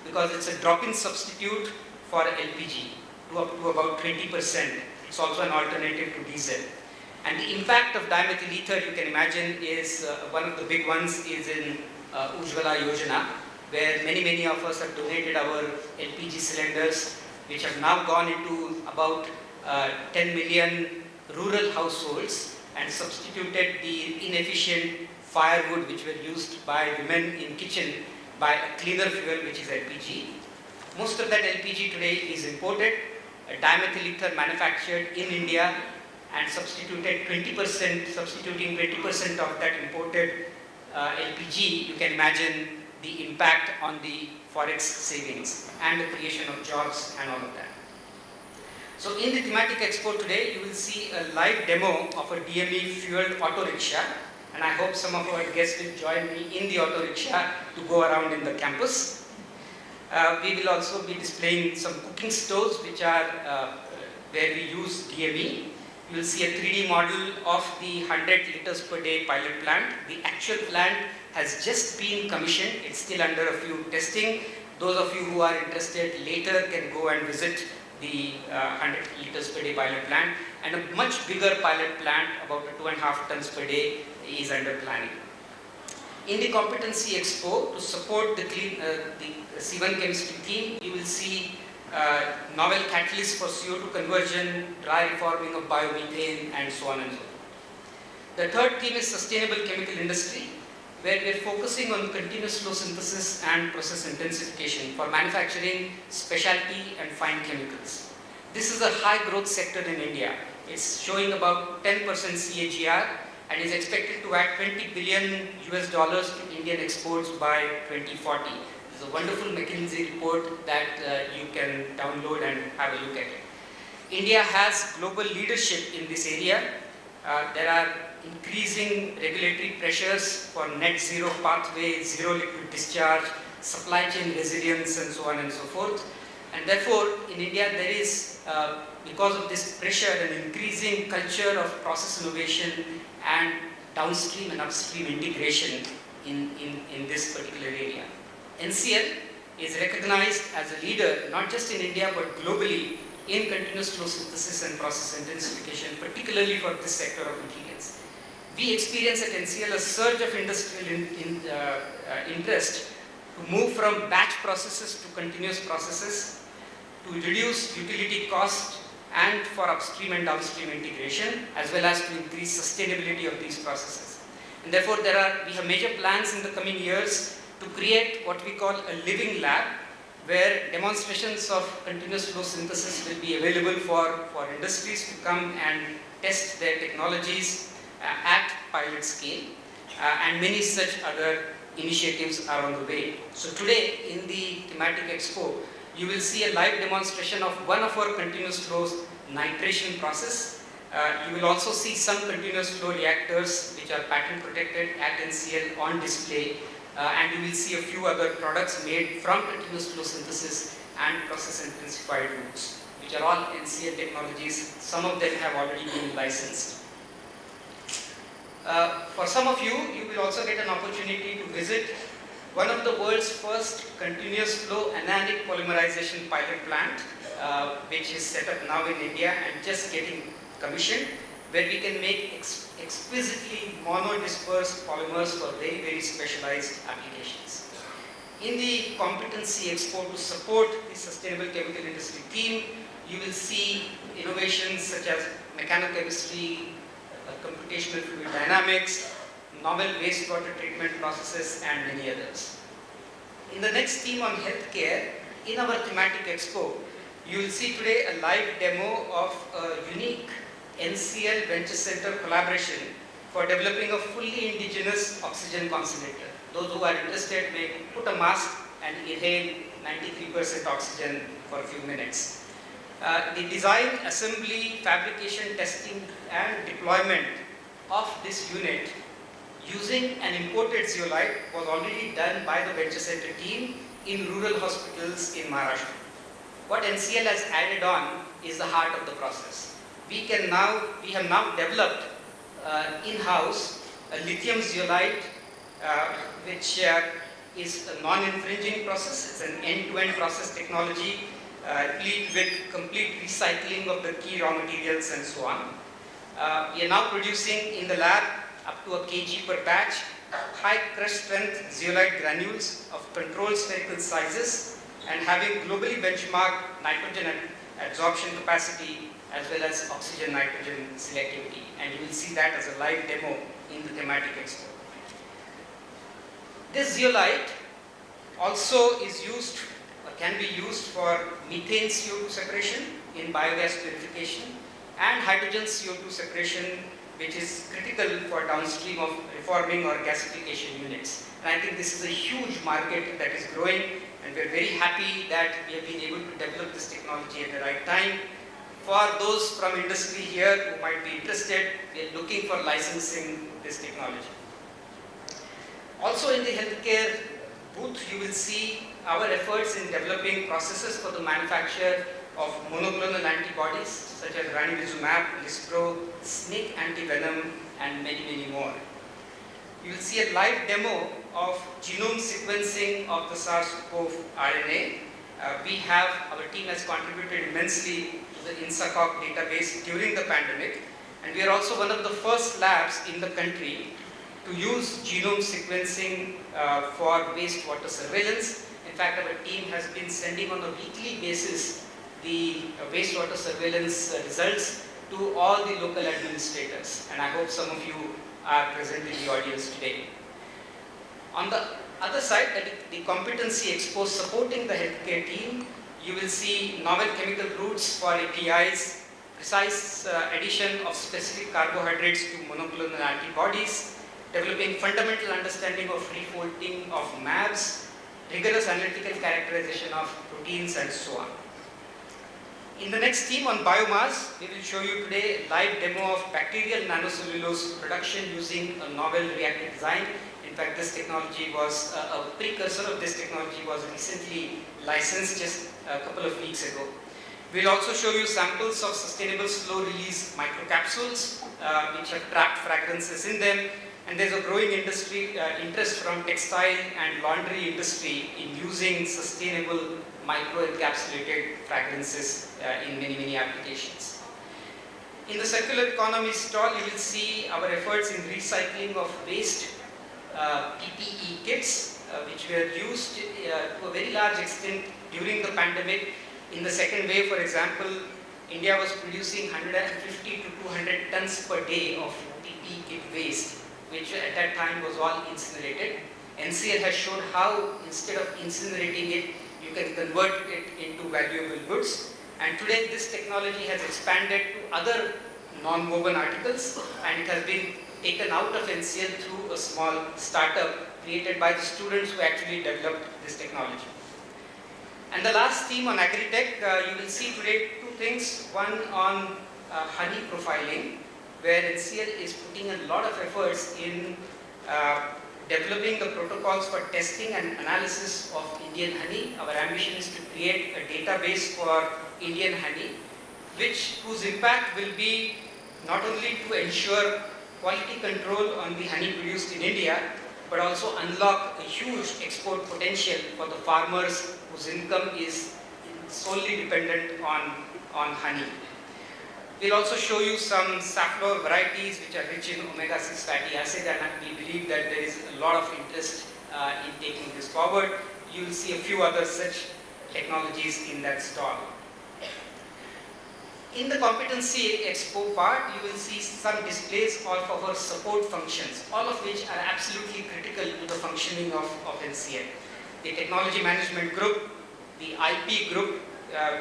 because it's a drop-in substitute for LPG to up to about 20%. It's also an alternative to diesel. And the impact of dimethyl ether, you can imagine, is one of the big ones is in Ujjwala Yojana, where many of us have donated our LPG cylinders, which have now gone into about 10 million rural households and substituted the inefficient firewood which were used by women in kitchen by a cleaner fuel, which is LPG. Most of that LPG today is imported, dimethyl ether manufactured in India and substituting 20% of that imported LPG. You can imagine the impact on the forex savings and the creation of jobs and all of that. So in the thematic expo today, you will see a live demo of a DME fueled auto rickshaw, and I hope some of our guests will join me in the auto rickshaw to go around in the campus. We will also be displaying some cooking stoves which are where we use DME. You will see a 3D model of the 100 liters per day pilot plant. The actual plant has just been commissioned. It's still under a few testing. Those of you who are interested later can go and visit the 100 liters per day pilot plant. And a much bigger pilot plant, about 2.5 tons per day, is under planning. In the Competency Expo, to support the C1 chemistry team, you will see novel catalysts for CO2 conversion, dry reforming of biomethane, and so on and so forth. The third theme is sustainable chemical industry, where we are focusing on continuous flow synthesis and process intensification for manufacturing specialty and fine chemicals. This is a high growth sector in India. It's showing about 10% CAGR and is expected to add $20 billion to Indian exports by 2040. This is a wonderful McKinsey report that you can download and have a look at it. India has global leadership in this area. There are increasing regulatory pressures for net zero pathway, zero liquid discharge, supply chain resilience, and so on and so forth. And therefore, in India, there is, because of this pressure, an increasing culture of process innovation and downstream and upstream integration in this particular area. NCL is recognized as a leader, not just in India, but globally in continuous flow synthesis and process intensification, particularly for this sector of materials. We experience at NCL a surge of industrial interest to move from batch processes to continuous processes, to reduce utility cost and for upstream and downstream integration, as well as to increase sustainability of these processes. And therefore, we have major plans in the coming years to create what we call a living lab, where demonstrations of continuous flow synthesis will be available for industries to come and test their technologies at pilot scale, and many such other initiatives are on the way. So today in the thematic expo, you will see a live demonstration of one of our continuous flows nitration process. You will also see some continuous flow reactors which are patent protected at NCL on display, and you will see a few other products made from continuous flow synthesis and process intensified routes, which are all NCL technologies. Some of them have already been licensed. For some of you, you will also get an opportunity to visit one of the world's first continuous flow anionic polymerization pilot plant, which is set up now in India and just getting commissioned, where we can make exquisitely monodispersed polymers for very, very specialized applications. In the Competency Expo, to support the sustainable chemical industry theme, you will see innovations such as mechanochemistry, computational fluid dynamics, novel wastewater treatment processes, and many others. In the next theme on healthcare, in our thematic expo, you will see today a live demo of a unique NCL Venture Center collaboration for developing a fully indigenous oxygen concentrator. Those who are interested may put a mask and inhale 93% oxygen for a few minutes. The design, assembly, fabrication, testing, and deployment of this unit using an imported zeolite was already done by the Venture Center team in rural hospitals in Maharashtra. What NCL has added on is the heart of the process. We have now developed in-house a lithium zeolite, which is a non-infringing process. It's an end-to-end process technology, complete with complete recycling of the key raw materials and so on. We are now producing in the lab up to a kg per batch, high crush strength zeolite granules of controlled spherical sizes and having globally benchmarked nitrogen absorption capacity as well as oxygen nitrogen selectivity. And you will see that as a live demo in the thematic expo. This zeolite also is used or can be used for methane CO2 separation in biogas purification and hydrogen CO2 separation, which is critical for downstream of reforming or gasification units. And I think this is a huge market that is growing, and we are very happy that we have been able to develop this technology at the right time. For those from industry here who might be interested, we are looking for licensing this technology. Also in the healthcare booth, you will see our efforts in developing processes for the manufacture of monoclonal antibodies such as ranibizumab, Lispro, snake antivenom, and many, many more. You will see a live demo of genome sequencing of the SARS-CoV RNA. Our team has contributed immensely to the INSACOG database during the pandemic, and we are also one of the first labs in the country to use genome sequencing for wastewater surveillance. In fact, our team has been sending on a weekly basis the wastewater surveillance results to all the local administrators, and I hope some of you are present in the audience today. On the other side, the competency expo supporting the healthcare team, you will see novel chemical routes for APIs, precise addition of specific carbohydrates to monoclonal antibodies, developing fundamental understanding of free folding of MABs, rigorous analytical characterization of proteins, and so on. In the next theme on biomass, we will show you today a live demo of bacterial nanocellulose production using a novel reactor design. In fact, this technology was, a precursor of this technology was recently licensed just a couple of weeks ago. We'll also show you samples of sustainable slow release microcapsules which have trapped fragrances in them. And there's a growing industry interest from textile and laundry industry in using sustainable micro-encapsulated fragrances in many applications. In the circular economy stall, you will see our efforts in recycling of waste PPE kits, which were used to a very large extent during the pandemic. In the second wave, for example, India was producing 150 to 200 tons per day of PPE kit waste, which at that time was all incinerated. NCL has shown how instead of incinerating it, you can convert it into valuable goods. And today this technology has expanded to other non-woven articles, and it has been taken out of NCL through a small startup created by the students who actually developed this technology. And the last theme on agri-tech, you will see today two things. One on honey profiling, where NCL is putting a lot of efforts in developing the protocols for testing and analysis of Indian honey. Our ambition is to create a database for Indian honey, whose impact will be not only to ensure quality control on the honey produced in India, but also unlock a huge export potential for the farmers whose income is solely dependent on honey. We'll also show you some safflower varieties which are rich in omega-6 fatty acid, and we believe that there is a lot of interest in taking this forward. You will see a few other such technologies in that stall. In the competency expo part, you will see some displays of our support functions, all of which are absolutely critical to the functioning of NCL. The technology management group, the IP group,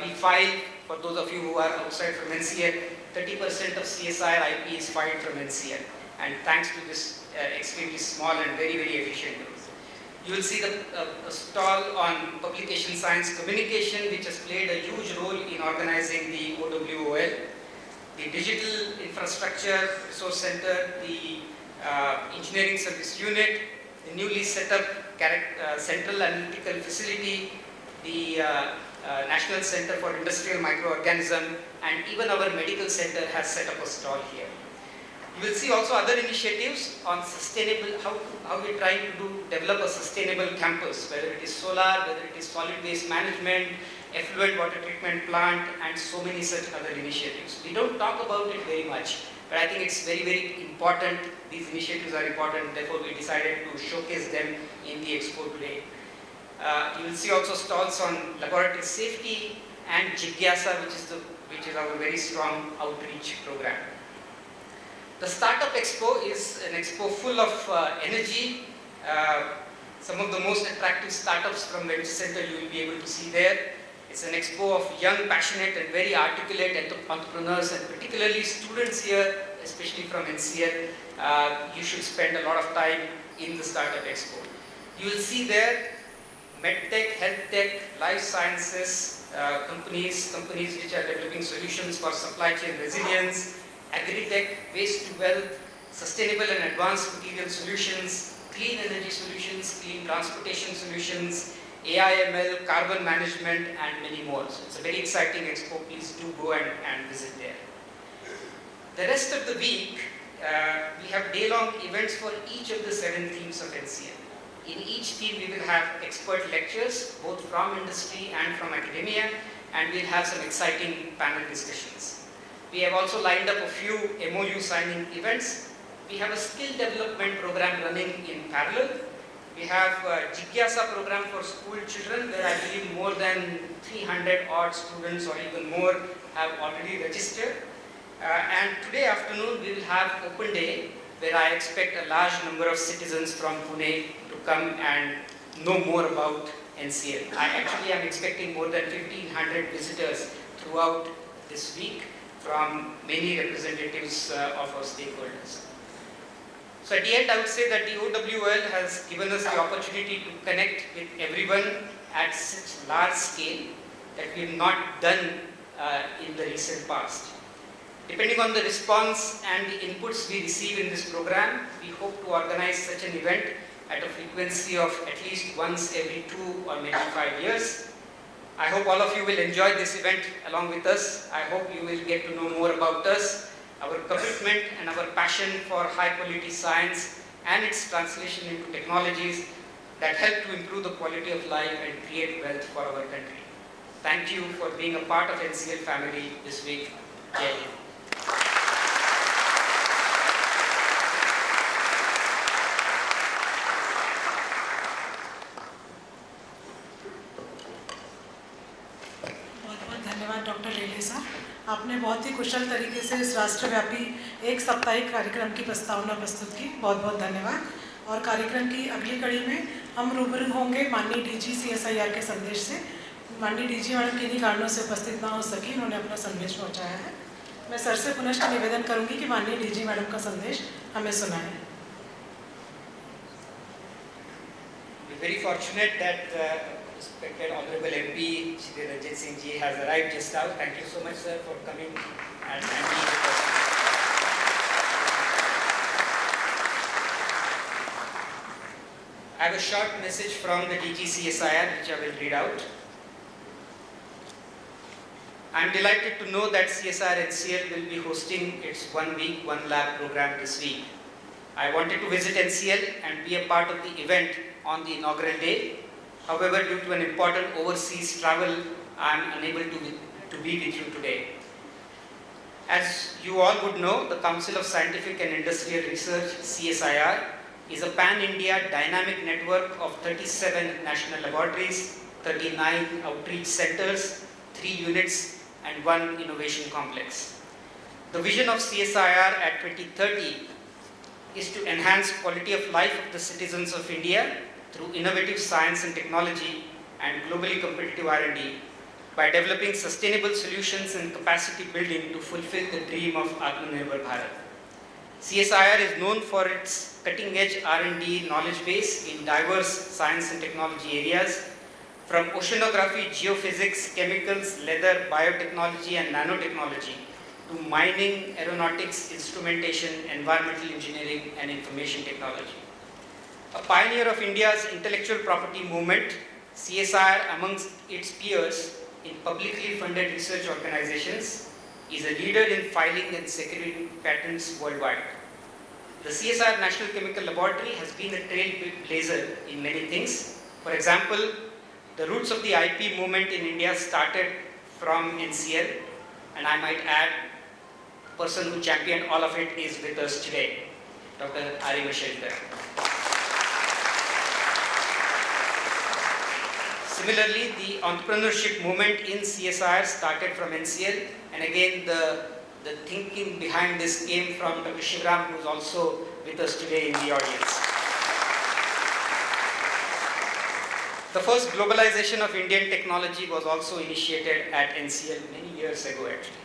we file, for those of you who are outside from NCL, 30% of CSIR IP is filed from NCL. And thanks to this extremely small and very efficient group. You will see a stall on publication science communication, which has played a huge role in organizing the OWOL, the digital infrastructure resource center, the engineering service unit, the newly set up central analytical facility, the National Center for Industrial Microorganism, and even our medical center has set up a stall here. You will see also other initiatives on sustainable, how we're trying to develop a sustainable campus, whether it is solar, whether it is solid waste management, effluent water treatment plant, and so many such other initiatives. We don't talk about it very much, but I think it's very important. These initiatives are important, therefore we decided to showcase them in the expo today. You will see also stalls on laboratory safety and Jigyasa, which is our very strong outreach program. The Startup Expo is an expo full of energy. Some of the most attractive startups from Venture Center you will be able to see there. It's an expo of young, passionate and very articulate entrepreneurs, and particularly students here, especially from NCL. You should spend a lot of time in the Startup Expo. You will see there medtech, health tech, life sciences, companies which are developing solutions for supply chain resilience, agri-tech, waste to wealth, sustainable and advanced material solutions, clean energy solutions, clean transportation solutions, AI/ML, carbon management, and many more. So it's a very exciting expo. Please do go and visit there. The rest of the week, we have day-long events for each of the 7 themes of NCL. In each theme, we will have expert lectures, both from industry and from academia, and we'll have some exciting panel discussions. We have also lined up a few MOU signing events. we have a skill development program running in parallel. We have a Jigyasa program for school children where I believe more than 300 odd students or even more have already registered. And today afternoon we will have open day where I expect a large number of citizens from Pune to come and know more about NCL. I actually am expecting more than 1,500 visitors throughout this week from many representatives of our stakeholders. So at the end, I would say that the OWOL has given us the opportunity to connect with everyone at such large scale that we have not done in the recent past. Depending on the response and the inputs we receive in this program, we hope to organize such an event at a frequency of at least once every 2 or maybe 5 years. I hope all of you will enjoy this event along with us. I hope you will get to know more about us, our commitment and our passion for high quality science and its translation into technologies that help to improve the quality of life and create wealth for our country. Thank you for being a part of NCL family this week. Jai Hind. धन्यवाद doctor लेले साहब, आपने बहुत ही कुशल तरीके से इस राष्ट्रव्यापी एक साप्ताहिक कार्यक्रम की प्रस्तावना प्रस्तुत की। बहुत बहुत धन्यवाद। और कार्यक्रम की अगली कड़ी में हम रूबरू होंगे माननीय डीजी CSIR के संदेश से। माननीय डीजी मैडम किन्हीं कारणों से उपस्थित ना हो सकी, उन्होंने अपना संदेश पहुंचाया है। मैं सर से पुनः निवेदन करूंगी कि माननीय डीजी मैडम का संदेश हमें सुनाएं। Very fortunate that respected Honorable MP Shri Ranjit Singh ji has arrived just now. Thank you so much, sir, for coming and being with us. I have a short message from the DG CSIR which I will read out. I am delighted to know that CSIR-NCL will be hosting its 1 week, 1 lab program this week. I wanted to visit NCL and be a part of the event on the inaugural day. However, due to an important overseas travel, I am unable to be with you today. As you all would know, the Council of Scientific and Industrial Research, CSIR, is a pan-India dynamic network of 37 national laboratories, 39 outreach centers, 3 units, and 1 innovation complex. The vision of CSIR at 2030 is to enhance quality of life of the citizens of India through innovative science and technology and globally competitive R&D by developing sustainable solutions and capacity building to fulfill the dream of Atmanirbhar Bharat. CSIR is known for its cutting-edge R&D knowledge base in diverse science and technology areas, from oceanography, geophysics, chemicals, leather, biotechnology and nanotechnology, to mining, aeronautics, instrumentation, environmental engineering and information technology. A pioneer of India's intellectual property movement, CSIR amongst its peers in publicly funded research organizations is a leader in filing and securing patents worldwide. The CSIR National Chemical Laboratory has been a trailblazer in many things. For example, the roots of the IP movement in India started from NCL, and I might add, the person who championed all of it is with us today, Dr. Ari Mashelkar. Similarly, the entrepreneurship movement in CSIR started from NCL, and again the thinking behind this came from Dr. Shivram, who is also with us today in the audience. The first globalization of Indian technology was also initiated at NCL many years ago actually.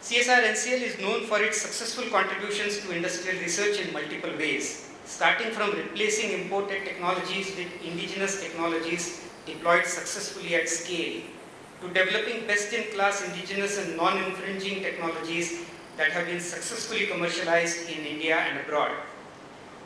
CSIR-NCL is known for its successful contributions to industrial research in multiple ways, starting from replacing imported technologies with indigenous technologies deployed successfully at scale, to developing best-in-class indigenous and non-infringing technologies that have been successfully commercialized in India and abroad.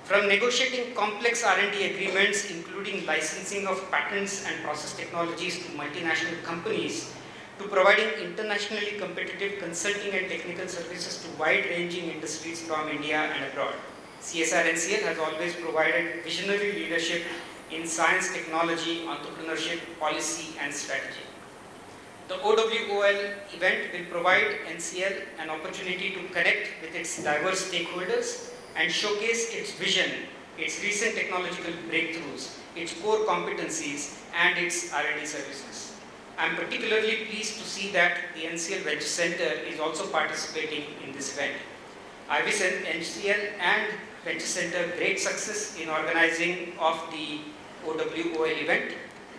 From negotiating complex R&D agreements, including licensing of patents and process technologies to multinational companies, to providing internationally competitive consulting and technical services to wide-ranging industries from India and abroad. CSIR-NCL has always provided visionary leadership in science, technology, entrepreneurship, policy, and strategy. The OWOL event will provide NCL an opportunity to connect with its diverse stakeholders and showcase its vision, its recent technological breakthroughs, its core competencies, and its R&D services. I am particularly pleased to see that the NCL Venture Center is also participating in this event. I wish NCL and Venture Center great success in organizing of the OWOL event,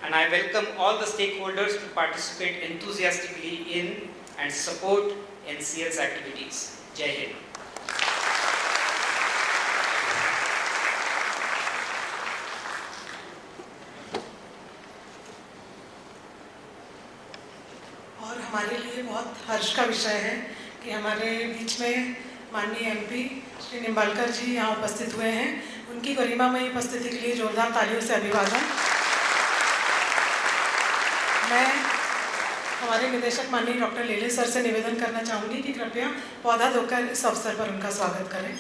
and I welcome all the stakeholders to participate enthusiastically in and support NCL's activities. Jai Hind. और हमारे लिए बहुत हर्ष का विषय है कि हमारे बीच में माननीय एमपी श्री निम्बालकर जी यहाँ उपस्थित हुए हैं। उनकी गरिमामयी उपस्थिति के लिए जोरदार तालियों से अभिवादन। मैं हमारे निदेशक माननीय डॉक्टर लेले सर से निवेदन करना चाहूँगी कि कृपया पौधा धोकर इस अवसर पर उनका स्वागत करें।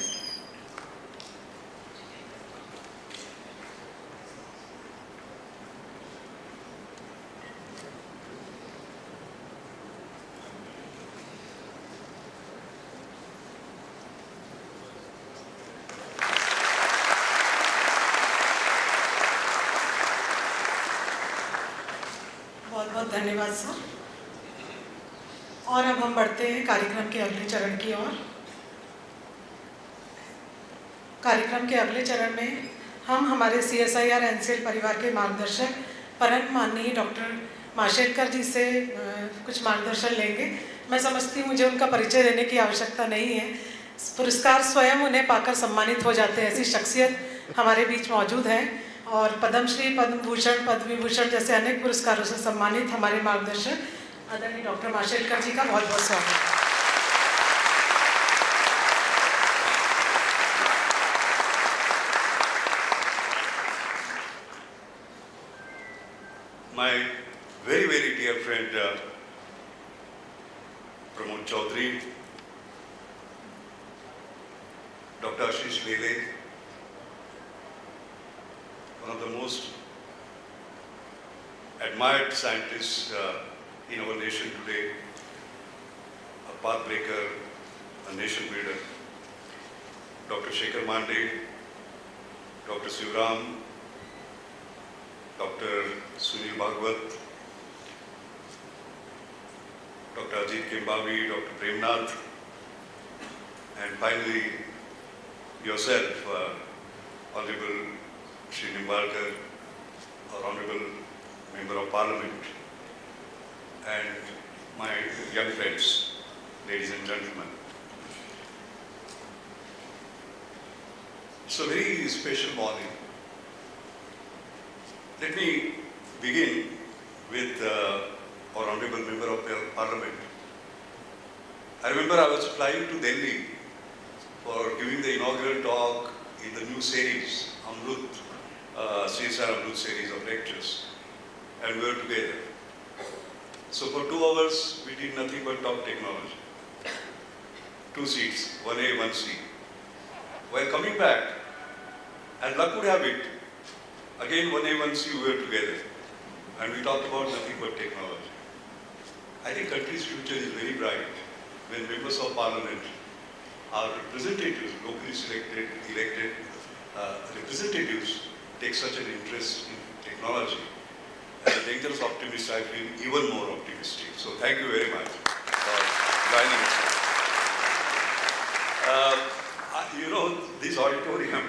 बहुत बहुत धन्यवाद सर। और अब हम बढ़ते हैं कार्यक्रम के अगले चरण की ओर। कार्यक्रम के अगले चरण में हम हमारे CSIR-NCL परिवार के मार्गदर्शक परम माननीय डॉक्टर माशेलकर जी से कुछ मार्गदर्शन लेंगे। मैं समझती हूँ मुझे उनका परिचय देने की आवश्यकता नहीं है। पुरस्कार स्वयं उन्हें पाकर सम्मानित हो जाते हैं, ऐसी शख्सियत हमारे बीच मौजूद है। और पद्मश्री, पद्म भूषण, पद्म विभूषण जैसे अनेक पुरस्कारों से सम्मानित हमारे मार्गदर्शक आदरणीय डॉक्टर माशेलकर जी का बहुत बहुत स्वागत है। My very, very dear friend Pramod Chaudhary, Dr. Ashish Lele, one of the most admired scientists in our nation today, a pathbreaker, a nation builder, Dr. Shekhar Mandey, Dr. Sivaram, Dr. Sunil Bhagwat, Dr. Ajit Kimbavi, Dr. Premnath, and finally yourself, Honorable Shri Nimbalkar, our Honorable Member of Parliament, and my young friends, ladies and gentlemen. It's a very special morning. Let me begin with our Honorable Member of Parliament. I remember I was flying to Delhi for giving the inaugural talk in the new series, Amrut, CSIR-Amrut series of lectures, and we were together. So for 2 hours, we did nothing but talk technology. 2 seats, 1A, 1C. While coming back, as luck would have it, again 1A, 1C we were together, and we talked about nothing but technology. I think country's future is very bright when members of parliament, our representatives, locally selected, elected representatives, take such an interest in technology. As a dangerous optimist, I feel even more optimistic. So thank you very much for joining us. You know, this auditorium,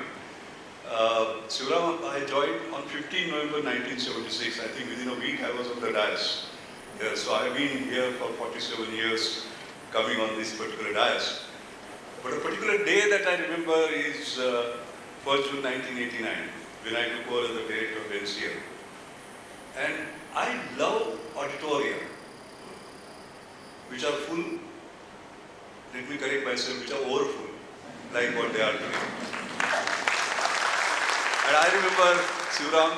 Sivaram, I joined on 15 November 1976. I think within a week I was on the dais. Yeah, so I've been here for 47 years, coming on this particular dais. But a particular day that I remember is 1st June 1989, when I took over as the director of NCL. And I love auditoria, which are full, let me correct myself, which are overfull, like what they are today. And I remember, Sivaram,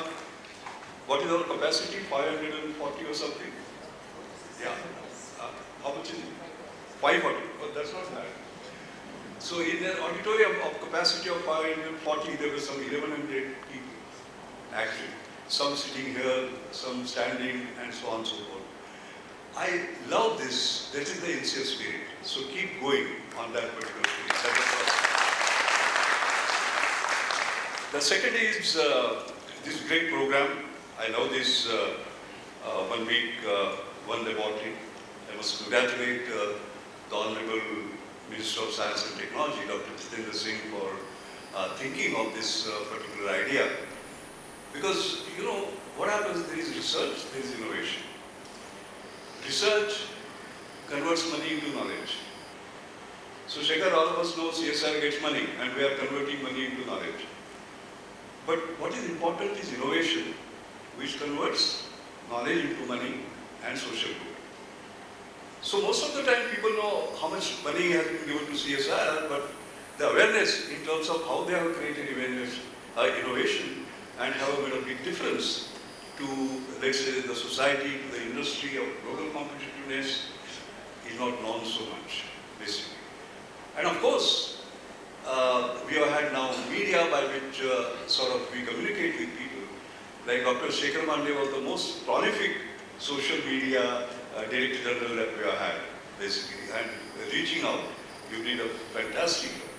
what is our capacity? 540 or something? Yeah. How much is it? 540. But that's not bad. So in an auditorium of capacity of 540, there were some 1,100 people, actually. Some sitting here, some standing, and so on and so forth. I love this. That is the NCL spirit. So keep going on that particular spirit. That's the first. The second is this great program. I know this 1 week, one laboratory. I must congratulate the Honorable Minister of Science and Technology, Dr. Jitendra Singh, for thinking of this particular idea. Because, you know, what happens, there is research, there is innovation. Research converts money into knowledge. So Shekhar, all of us know CSIR gets money and we are converting money into knowledge. But what is important is innovation, which converts knowledge into money and social good. So most of the time people know how much money has been given to CSIR, but the awareness in terms of how they have created innovation and have made a big difference to, let's say, the society, to the industry of global competitiveness is not known so much, basically. And of course, we have had now media by which sort of we communicate with people. Like Dr. Shekhar Mandey was the most prolific social media Director General that we have had, basically. And reaching out, you did a fantastic job.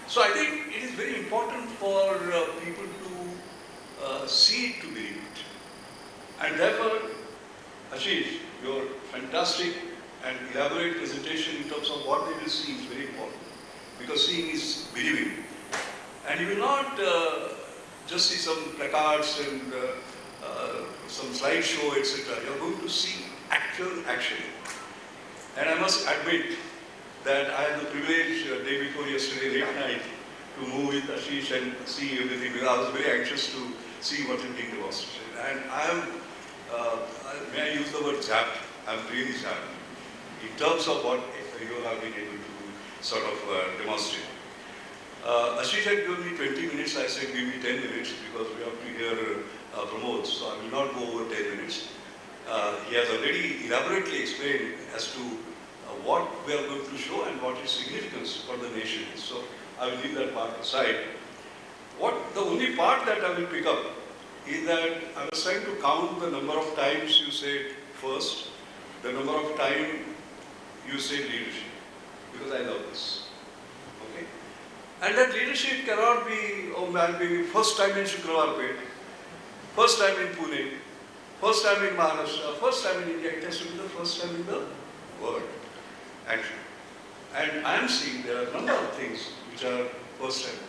So I think it is very important for people to see it to believe it. And therefore, Ashish, your fantastic and elaborate presentation in terms of what they will see is very important. Because seeing is believing. And you will not just see some placards and some slideshow, etc. You are going to see actual action. And I must admit that I had the privilege day before yesterday, late night, to move with Ashish and see everything. Because I was very anxious to see what you think about it. And I am, may I use the word zapped? I am really zapped in terms of what you have been able to sort of demonstrate. Ashish had given me 20 minutes, I said give me 10 minutes because we have to hear Pramod, so I will not go over 10 minutes. He has already elaborately explained as to what we are going to show and what its significance for the nation is. So I will leave that part aside. The only part that I will pick up is that I was trying to count the number of times you said first, the number of times you said leadership, because I love this. Okay? And that leadership cannot be, oh man, maybe first time in Shukravarpet, first time in Pune, first time in Maharashtra, first time in India. It has to be the first time in the world, actually. And I am seeing there are a number of things which are first time.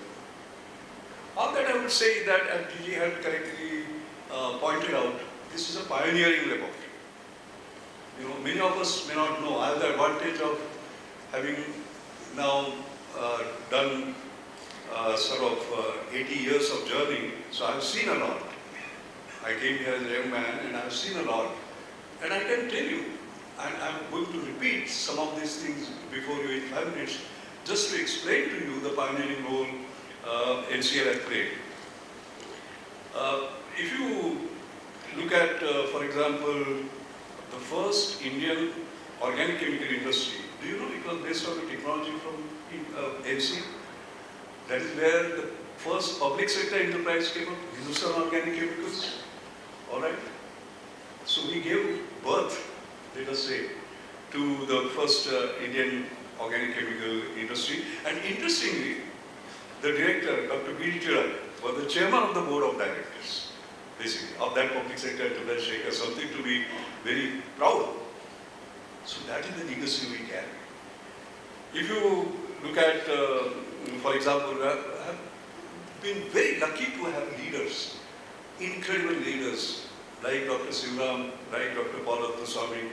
All that I would say is that, as DG had correctly pointed out, this is a pioneering laboratory. You know, many of us may not know. I have the advantage of having now done sort of 80 years of journey, so I have seen a lot. I came here as a young man and I have seen a lot. And I can tell you, and I am going to repeat some of these things before you in 5 minutes, just to explain to you the pioneering role NCL had played. If you look at, for example, the first Indian organic chemical industry, do you know it was based on the technology from NCL? That is where the first public sector enterprise came up, Hindustan Organic Chemicals. Alright? So we gave birth, let us say, to the first Indian organic chemical industry. And interestingly, the director, Dr. B. Tiran, was the chairman of the board of directors, basically, of that public sector enterprise, something to be very proud of. So that is the legacy we carry. If you look at, for example, I have been very lucky to have leaders, incredible leaders, like Dr. Sivaram, like Dr. Paul Swami.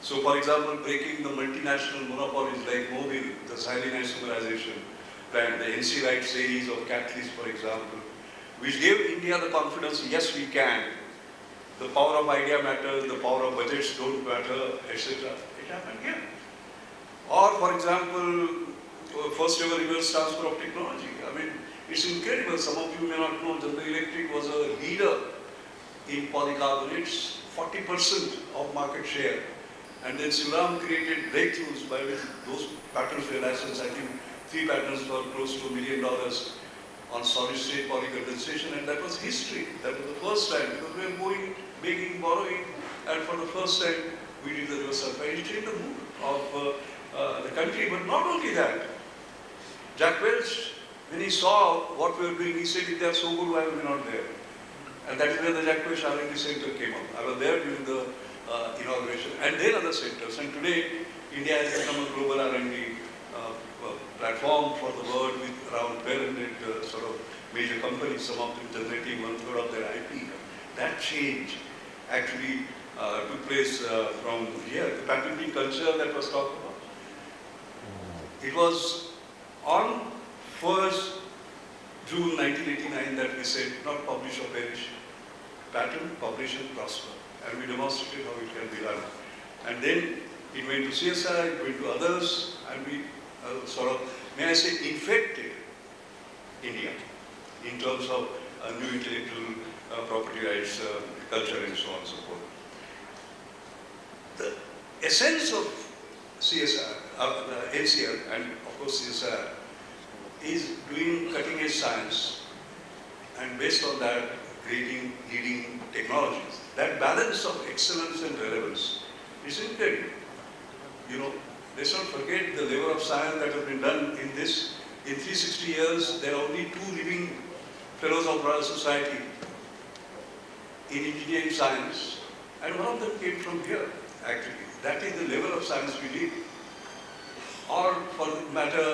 So, for example, breaking the multinational monopolies like Mobil, the silane isomerization plant, the NC Wright series of catalysts, for example, which gave India the confidence, yes, we can. The power of idea matters, the power of budgets don't matter, etc. It happened here. Or, for example, first ever reverse transfer of technology. I mean, it's incredible. Some of you may not know, General Electric was a leader in polycarbonates, 40% of market share. And then Sivaram created breakthroughs by which those patents were licensed. I think 3 patents for close to $1 million on solid state polycondensation, and that was history. That was the first time, because we were going, begging, borrowing, and for the first time we did the reverse sulfide. It changed the mood of the country. But not only that, Jack Welch, When he saw what we were doing, he said, if they are so good, why are we not there? And that is where the Jacques R&D Center came up. I was there during the inauguration, and then other centers. And today, India has become a global R&D platform for the world with around 1,200 sort of major companies, some of them generating 1/3 of their IP. That change actually took place from here. The patenting culture that was talked about. It was on 1st June 1989 that we said, not publish or perish, patent, publish and prosper. And we demonstrated how it can be done. And then it went to CSIR, it went to others, and we sort of, may I say, infected India in terms of new intellectual property rights, culture and so on and so forth. The essence of CSIR, NCL and of course CSIR is doing cutting edge science and based on that creating leading technologies. That balance of excellence and relevance is incredible. You know, let's not forget the level of science that has been done in this. In 360 years, there are only 2 living fellows of Royal Society in engineering science, and one of them came from here, actually. That is the level of science we need. Or for that matter,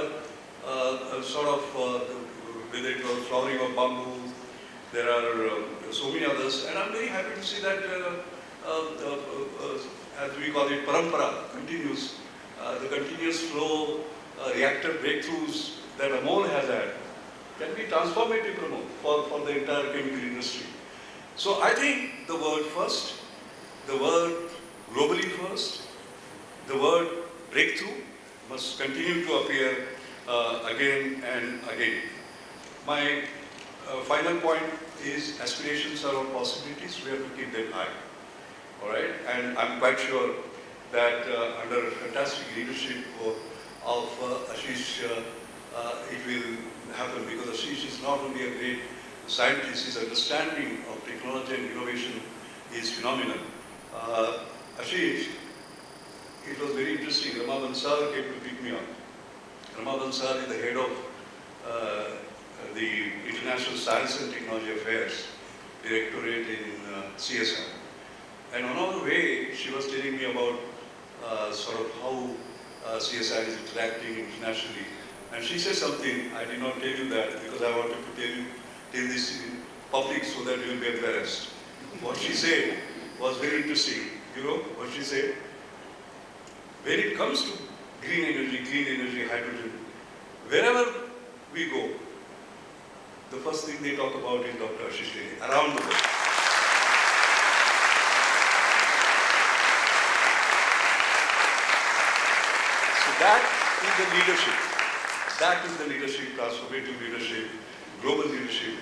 whether it was flowering of bamboo, there are so many others, and I'm very happy to see that, as we call it, parampara continues. The continuous flow reactor breakthroughs that OWOL has had can be transformative for the entire chemical industry. So I think the word first, the word globally first, the word breakthrough must continue to appear again and again. My final point is aspirations are all possibilities, we have to keep them high. All right, and I'm quite sure that under fantastic leadership of Ashish, it will happen, because Ashish is not only a great scientist, his understanding of technology and innovation is phenomenal. Ashish, it was very interesting. Ramadan sir came to pick me up. Ramadan sir is the head of the International Science and Technology Affairs Directorate in CSIR. And on our way, she was telling me about sort of how CSIR is interacting internationally. And she said something, I did not tell you that because I wanted to tell this in public so that you will be embarrassed. What she said was very interesting. You know what she said? When it comes to green energy, hydrogen, wherever we go, the first thing they talk about is Dr. Ashish Lele, around the world. So that is the leadership. That is the leadership, transformative leadership, global leadership,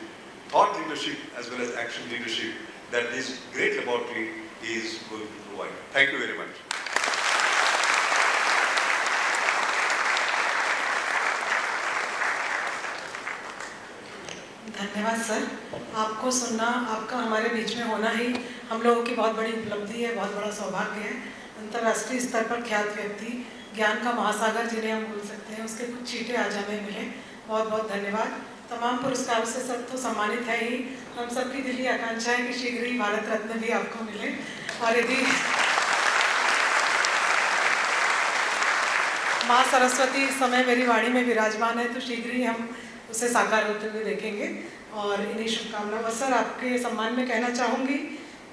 thought leadership, as well as action leadership that this great laboratory is going to provide. Thank you very much. धन्यवाद sir. आपको सुनना, आपका हमारे बीच में होना ही हम लोगों की बहुत बड़ी उपलब्धि है, बहुत बड़ा सौभाग्य है। अंतर्राष्ट्रीय स्तर पर ख्यात व्यक्ति, ज्ञान का महासागर जिन्हें हम बोल सकते हैं, उसके कुछ चीटे आज हमें मिले। बहुत बहुत धन्यवाद। तमाम पुरस्कारों से सब तो सम्मानित है ही, हम सबकी दिली आकांक्षा है कि शीघ्र ही भारत रत्न भी आपको मिले। और यदि माँ सरस्वती इस समय मेरी वाणी में विराजमान है तो शीघ्र ही हम उसे साकार होते हुए देखेंगे। और इन्हीं शुभकामनाओं सर, आपके सम्मान में कहना चाहूँगी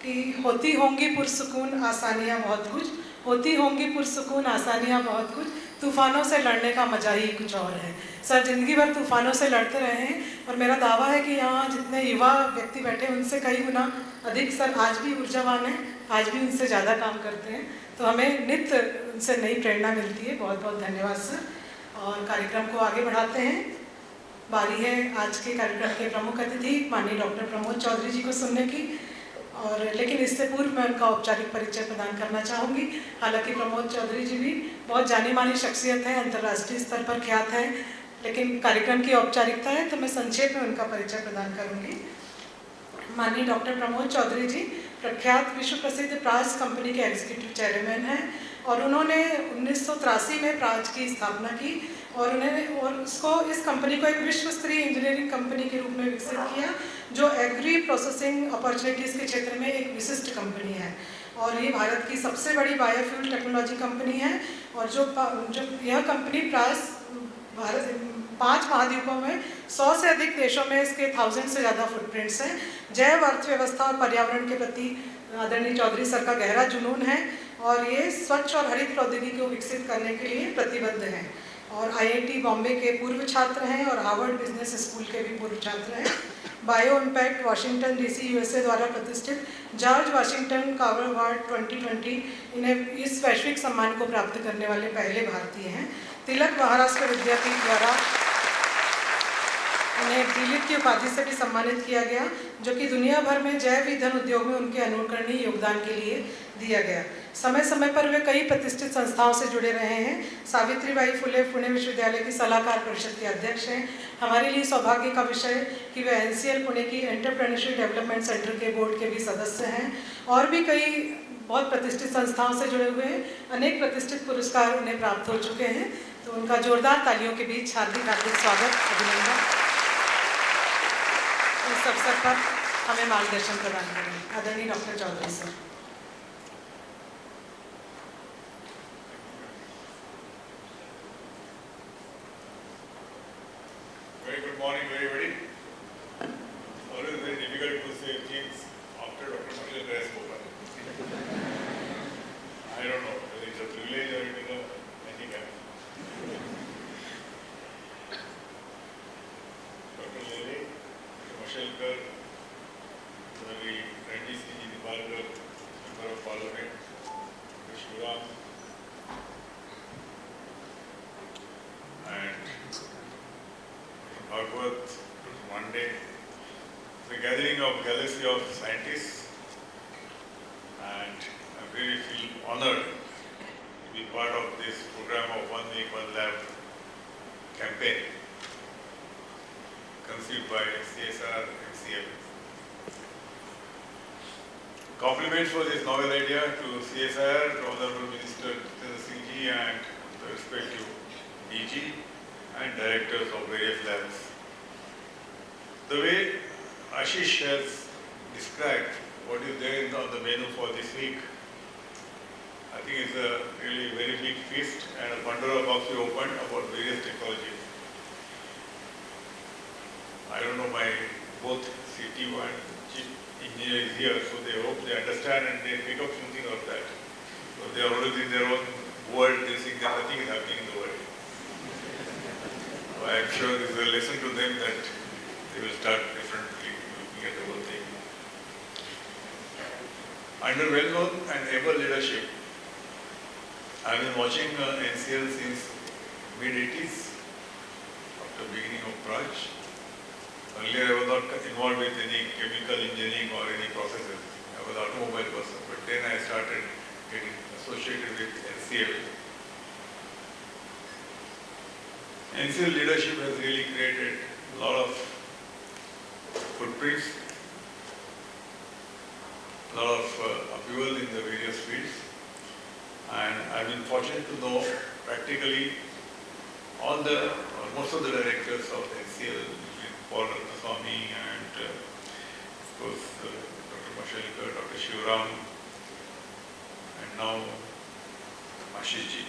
कि होती होंगी पुरसुकून आसानियाँ बहुत कुछ, होती होंगी पुरसुकून आसानियाँ बहुत कुछ, तूफ़ानों से लड़ने का मजा ही कुछ और है। सर ज़िंदगी भर तूफ़ानों से लड़ते रहे हैं और मेरा दावा है कि यहाँ जितने युवा व्यक्ति बैठे उनसे कई गुना अधिक सर आज भी ऊर्जावान हैं, आज भी उनसे ज़्यादा काम करते हैं, तो हमें नित्य उनसे नई प्रेरणा मिलती है। बहुत बहुत धन्यवाद सर। और कार्यक्रम को आगे बढ़ाते हैं। बारी है आज के कार्यक्रम के प्रमुख अतिथि माननीय डॉक्टर प्रमोद चौधरी जी को सुनने की। और लेकिन इससे पूर्व मैं उनका औपचारिक परिचय प्रदान करना चाहूँगी। हालांकि प्रमोद चौधरी जी भी बहुत जानी मानी शख्सियत है, अंतर्राष्ट्रीय स्तर पर ख्यात है, लेकिन कार्यक्रम की औपचारिकता है तो मैं संक्षेप में उनका परिचय प्रदान करूँगी। माननीय डॉक्टर प्रमोद चौधरी जी प्रख्यात विश्व प्रसिद्ध प्राज कंपनी के एग्जीक्यूटिव चेयरमैन हैं और उन्होंने 1983 में प्राज की स्थापना की और उसको इस कंपनी को एक विश्व स्तरीय इंजीनियरिंग कंपनी के रूप में विकसित किया, जो एग्री प्रोसेसिंग अपॉर्चुनिटीज़ के क्षेत्र में एक विशिष्ट कंपनी है। और ये भारत की सबसे बड़ी बायोफ्यूल टेक्नोलॉजी कंपनी है, और जो यह कंपनी प्राय भारत 5 महाद्वीपों में 100 से अधिक देशों में इसके 1000 से ज़्यादा फुटप्रिंट्स हैं। जैव अर्थव्यवस्था और पर्यावरण के प्रति आदरणीय चौधरी सर का गहरा जुनून है, और ये स्वच्छ और हरित प्रौद्योगिकी को विकसित करने के लिए प्रतिबद्ध हैं। और IIT बॉम्बे के पूर्व छात्र हैं और हार्वर्ड बिजनेस स्कूल के भी पूर्व छात्र हैं। Bio impact Washington DC USA द्वारा प्रतिष्ठित जॉर्ज वाशिंगटन कार्वर अवार्ड 2020 इन्हें इस वैश्विक सम्मान को प्राप्त करने वाले पहले भारतीय हैं। तिलक महाराष्ट्र विद्यापीठ द्वारा उन्हें डीलिट की उपाधि से भी सम्मानित किया गया, जो कि दुनिया भर में जैव ईंधन उद्योग में उनके अनुकरणीय योगदान के लिए दिया गया। समय समय पर वे कई प्रतिष्ठित संस्थाओं से जुड़े रहे हैं। सावित्रीबाई फुले पुणे विश्वविद्यालय की सलाहकार परिषद के अध्यक्ष हैं। हमारे लिए सौभाग्य का विषय कि वे NCL पुणे की एंटरप्रेन्योरशिप डेवलपमेंट सेंटर के बोर्ड के भी सदस्य हैं, और भी कई बहुत प्रतिष्ठित संस्थाओं से जुड़े हुए हैं। अनेक प्रतिष्ठित पुरस्कार उन्हें प्राप्त हो चुके हैं। तो उनका जोरदार तालियों के बीच हार्दिक हार्दिक स्वागत, अभिनंदन। इस अवसर पर हमें मार्गदर्शन प्रदान करें आदरणीय doctor Chaudhary sir. Very good morning, everybody. Always very difficult to say things after Dr. Marshall has spoken. I don't know whether it's a privilege or it is a handicap. Dr. Lele, Dr. Mashelkar, very friendly C.G. Nibalkar, Member of Parliament, Dr. Shivram, and Bhagwat, Monday, the gathering of galaxy of scientists, and I really feel honored to be part of this program of 1 Week 1 Lab campaign conceived by CSIR-NCL. Compliments for this novel idea to CSIR, to Honorable Minister Jitendra Singh ji, and the respective DG and directors of various labs. The way Ashish has described what is there on the menu for this week, I think it's a really very big feast and a Pandora box we opened about various technologies. I don't know, my both CTO and chief engineer is here, so they hope they understand and they pick up something of that. So they are always in their own world, they think that nothing is happening in the world. I am sure this is a lesson to them that they will start differently looking at the whole thing. Under well-known and able leadership, I have been watching NCL since mid-80s, after beginning of Praj. Earlier I was not involved with any chemical engineering or any processes. I was an automobile person, but then I started getting associated with NCL. NCL leadership has really created a lot of footprints, a lot of upheaval in the various fields, and I've been fortunate to know practically all the, or most of the directors of NCL, Paul Ratnaswamy and of course Dr. Mashelkar, Dr. Shivram, and now Ashish ji.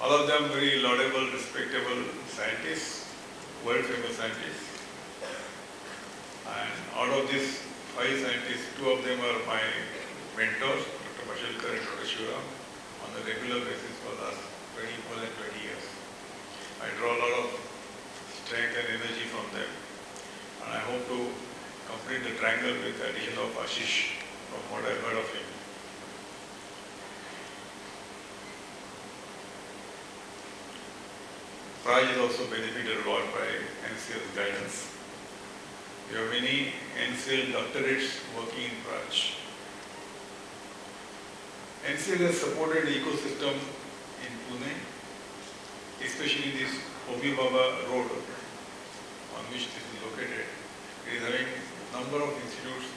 All of them very laudable, respectable scientists, world famous scientists. And out of these 5 scientists, 2 of them are my mentors, Dr. Mashelkar and Dr. Shivram, on a regular basis for the last more than 20 years. I draw a lot of strength and energy from them. And I hope to complete the triangle with the addition of Ashish, from what I heard of him. Praj is also benefited a lot by NCL's guidance. We have many NCL doctorates working in Praj. NCL has supported the ecosystem in Pune, especially this Homi Baba road on which this is located. It is having a number of institutes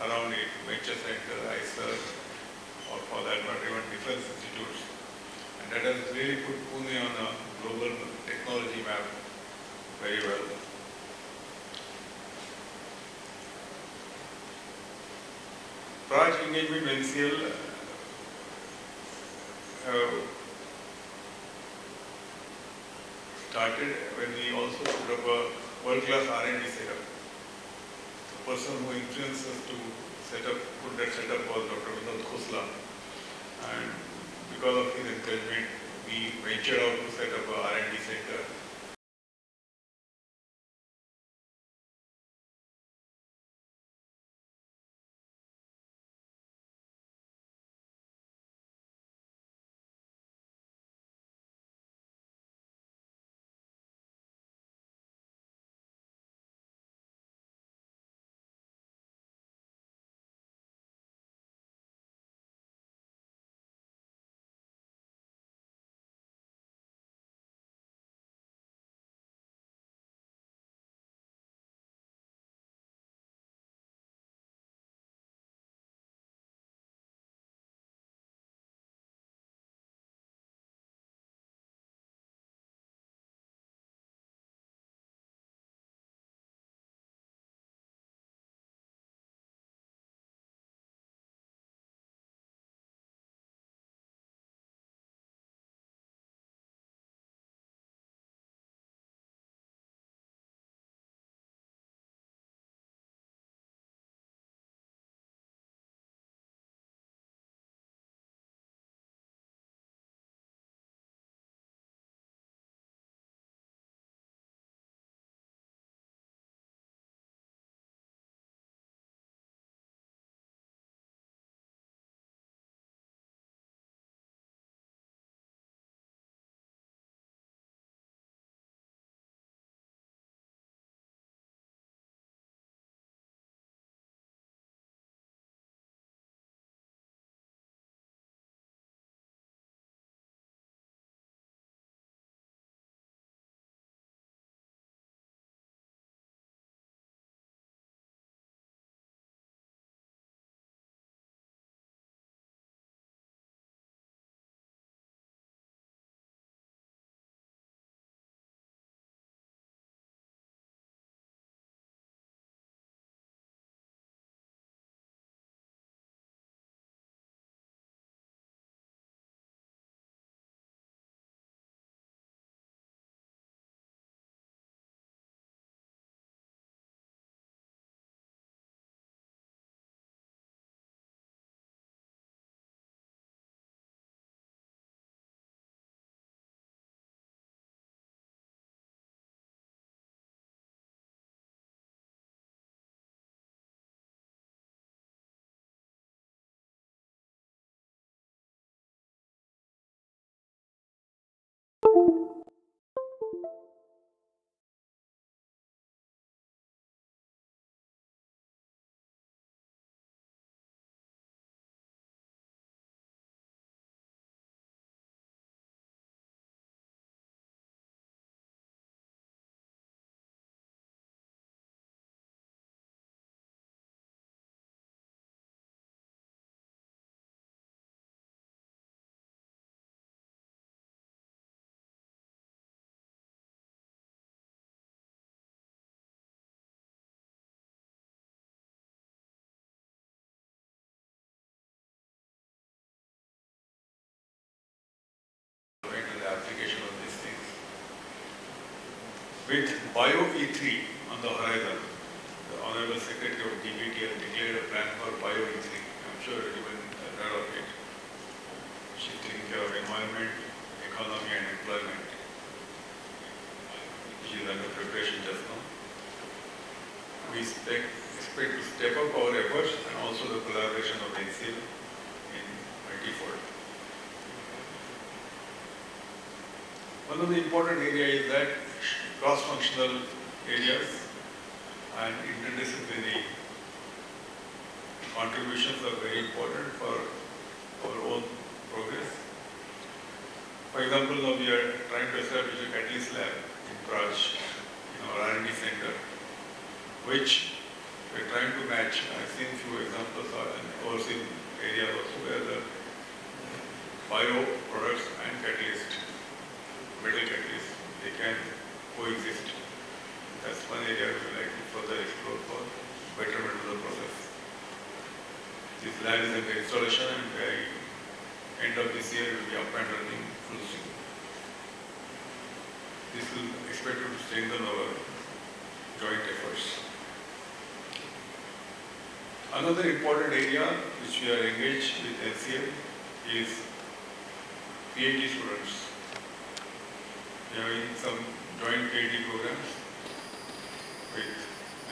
around it, Venture Center, ISR, or for that matter even defense institutes. And that has really put Pune on a global technology map very well. Praj engagement with NCL started when we also put up a world-class R&D setup. The person who influenced us to put that setup was Dr. Vinod Khosla, and because of his encouragement, we ventured out to set up a R&D center. With Bio-E3 on the horizon, the Honorable Secretary of DBT has declared a plan for Bio-E3. I'm sure everyone has heard of it. She's taking care of environment, economy and employment. She is under preparation just now. We expect to step up our efforts and also the collaboration of NCL in multi-fold. One of the important areas is that cross-functional areas and interdisciplinary contributions are very important for our own progress. For example, now we are trying to establish a catalyst lab in Praj, in our R&D center, which we are trying to match. I've seen few examples in overseas areas also where the bio products and catalysts can coexist. That's one area we would like to further explore for betterment of the process. This land is under installation and by end of this year will be up and running full swing. This will expected to strengthen our joint efforts. Another important area which we are engaged with NCL is PhD students. We are having some joint PhD programs with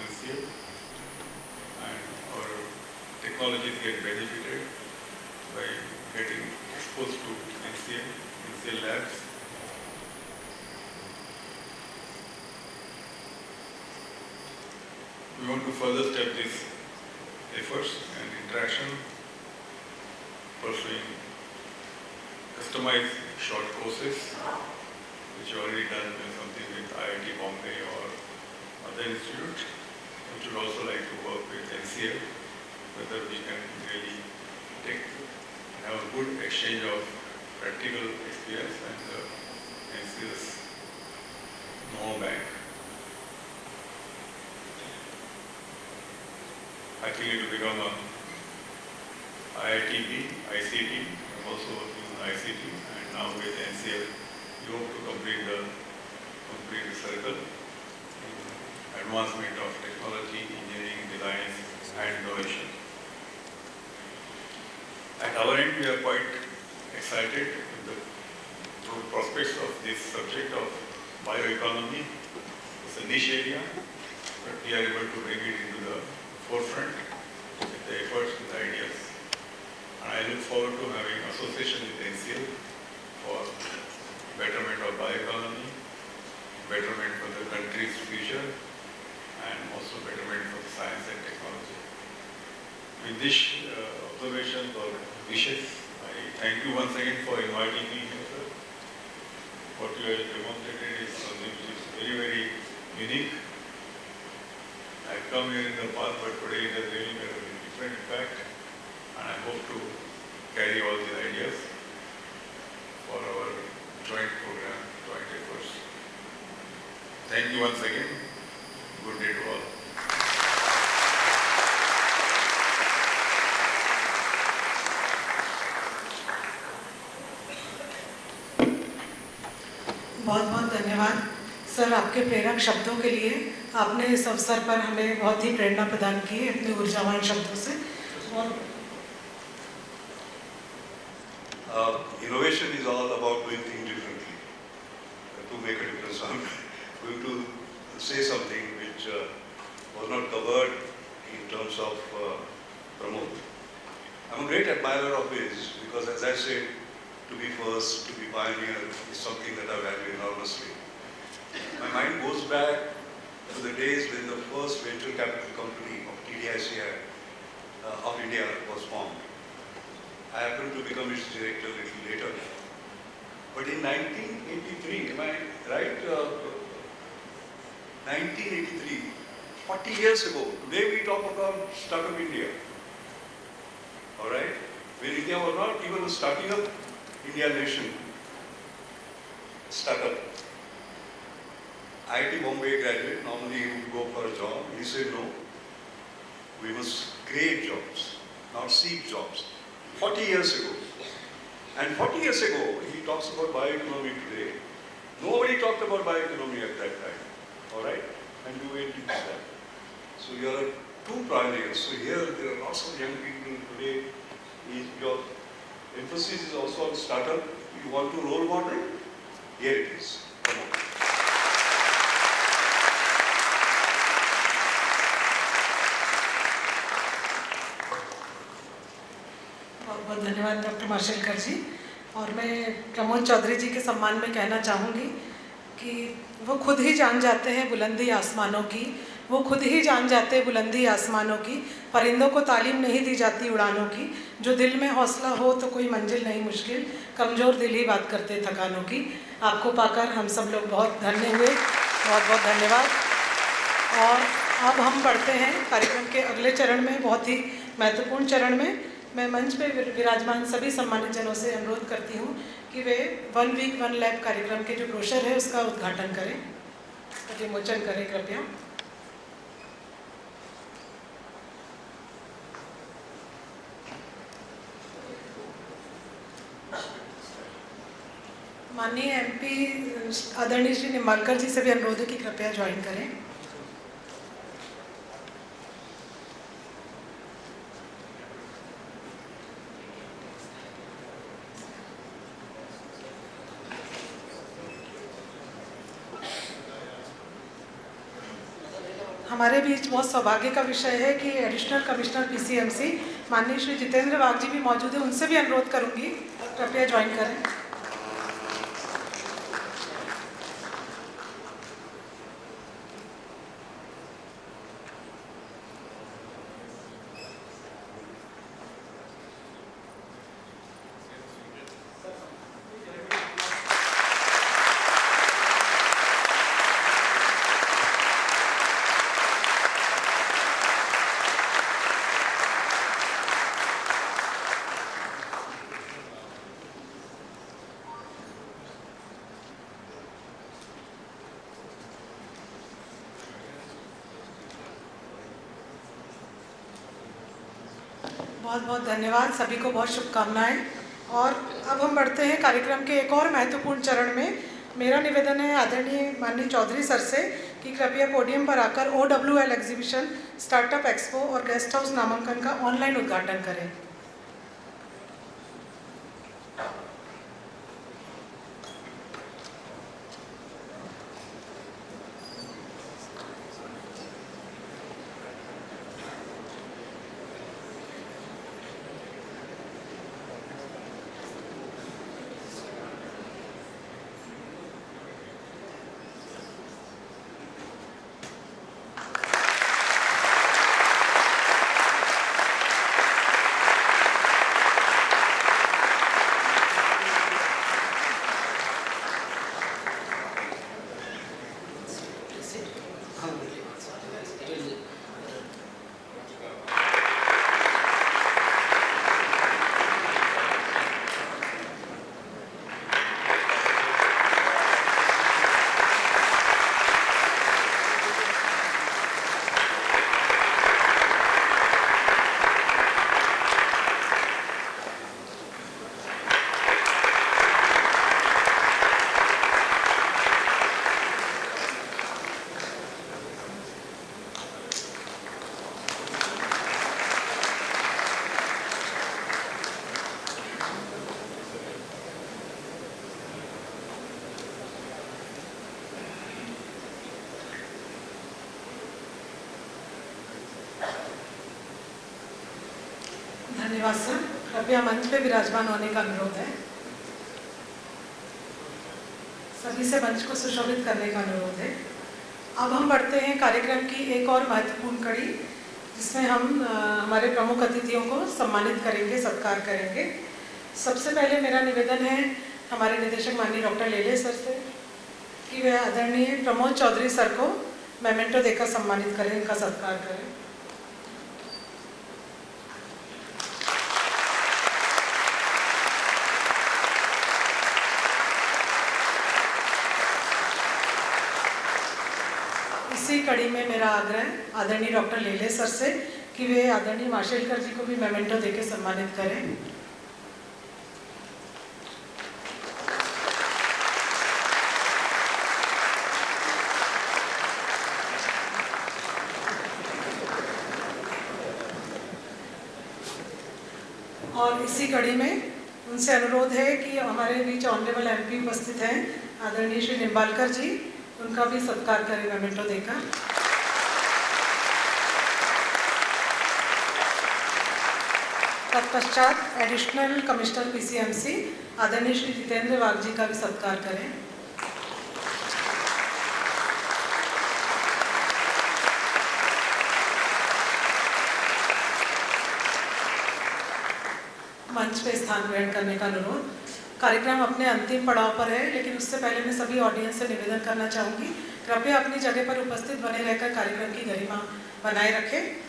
NCL and our technologies get benefited by getting exposed to NCL labs. We want to further step these efforts and interaction, pursuing customized short courses, which are already done with something with IIT Bombay or other institutes. We would also like to work with NCL, whether we can really have a good exchange of practical experience and NCL's know bank. I think it will become a IITB, ICT. I'm also working on ICT, and now with NCL, we hope to complete the circle in advancement of technology, engineering, design, and innovation. At our end, we are quite excited with the prospects of this subject of bioeconomy. It's a niche area, but we are able to bring it into the forefront with the efforts and the ideas. And I look forward to having association with NCL for betterment of bioeconomy, betterment for the country's future, and also betterment for the science and technology. With this observation or wishes, I thank you once again for inviting me here, sir. What you have demonstrated is something which is very, very unique. I've come here in the past, but today it has really made a different impact, and I hope to carry all these ideas for our joint program, joint efforts. Thank you once again. Good day to all. बहुत बहुत धन्यवाद sir आपके प्रेरक शब्दों के लिए। आपने इस अवसर पर हमें बहुत ही प्रेरणा प्रदान की है अपने ऊर्जावान शब्दों से। Innovation is all about doing things differently to make a difference. I'm going to say something which was not covered in terms of Pramod. I'm a great admirer of his because, as I said, to be first, to be pioneer is something that I value enormously. My mind goes back to the days when the first venture capital company of CSIR of India was formed. I happened to become its director a little later. But in 1983, am I right? 1983, 40 years ago, today we talk about Startup India. All right? When India was not even a starting up India nation. Startup. IIT Bombay graduate, normally he would go for a job. He said, no, we must create jobs, not seek jobs. 40 years ago. And 40 years ago, he talks about bioeconomy today. Nobody talked about bioeconomy at that time. All right? And you went into that. So you are two pioneers. So here, there are lots of young people today. Your emphasis is also on startup. You want to role model? Here it is. Come on. बहुत बहुत धन्यवाद doctor Mashelkar जी। और मैं प्रमोद चौधरी जी के सम्मान में कहना चाहूँगी कि वो खुद ही जान जाते हैं बुलंदी आसमानों की, वो खुद ही जान जाते हैं बुलंदी आसमानों की। परिंदों को तालीम नहीं दी जाती उड़ानों की, जो दिल में हौसला हो तो कोई मंजिल नहीं मुश्किल, कमज़ोर दिल ही बात करते थकानों की। आपको पाकर हम सब लोग बहुत धन्य हुए, बहुत बहुत धन्यवाद। और अब हम बढ़ते हैं कार्यक्रम के अगले चरण में, बहुत ही महत्वपूर्ण चरण में। मैं मंच पे विराजमान सभी सम्मानित जनों से अनुरोध करती हूँ कि वे 1 वीक 1 लैब कार्यक्रम के जो ब्रोशर है उसका उद्घाटन करें, विमोचन करें कृपया। माननीय MP आदरणीय श्री निम्बालकर जी से भी अनुरोध है कि कृपया ज्वाइन करें। हमारे बीच बहुत सौभाग्य का विषय है कि एडिशनल कमिश्नर PCMC माननीय श्री जितेंद्र वाघ जी भी मौजूद है, उनसे भी अनुरोध करूंगी कृपया ज्वाइन करें। बहुत बहुत धन्यवाद, सभी को बहुत शुभकामनाएं। और अब हम बढ़ते हैं कार्यक्रम के एक और महत्वपूर्ण चरण में। मेरा निवेदन है आदरणीय माननीय चौधरी सर से कि कृपया पोडियम पर आकर OWL एग्जीबिशन, स्टार्टअप एक्सपो और गेस्ट हाउस नामांकन का ऑनलाइन उद्घाटन करें। धन्यवाद सर, कृपया मंच पे विराजमान होने का अनुरोध है। सभी से मंच को सुशोभित करने का अनुरोध है। अब हम बढ़ते हैं कार्यक्रम की एक और महत्वपूर्ण कड़ी, जिसमें हम हमारे प्रमुख अतिथियों को सम्मानित करेंगे, सत्कार करेंगे। सबसे पहले मेरा निवेदन है हमारे निदेशक माननीय डॉक्टर लेले सर से कि वे आदरणीय प्रमोद चौधरी सर को मेमेंटो देकर सम्मानित करें, इनका सत्कार करें। इसी कड़ी में मेरा आग्रह आदरणीय डॉक्टर लेले सर से कि वे आदरणीय माशेलकर जी को भी मेमेंटो देकर सम्मानित करें। और इसी कड़ी में उनसे अनुरोध है कि हमारे बीच ऑनरेबल MP उपस्थित हैं आदरणीय श्री निम्बालकर जी, उनका भी सत्कार करें मेमेंटो देकर। तत्पश्चात एडिशनल कमिश्नर PCMC आदरणीय श्री जितेंद्र वाघ जी का भी सत्कार करें। मंच पे स्थान ग्रहण करने का अनुरोध। कार्यक्रम अपने अंतिम पड़ाव पर है, लेकिन उससे पहले मैं सभी ऑडियंस से निवेदन करना चाहूँगी, कृपया अपनी जगह पर उपस्थित बने रहकर कार्यक्रम की गरिमा बनाए रखें।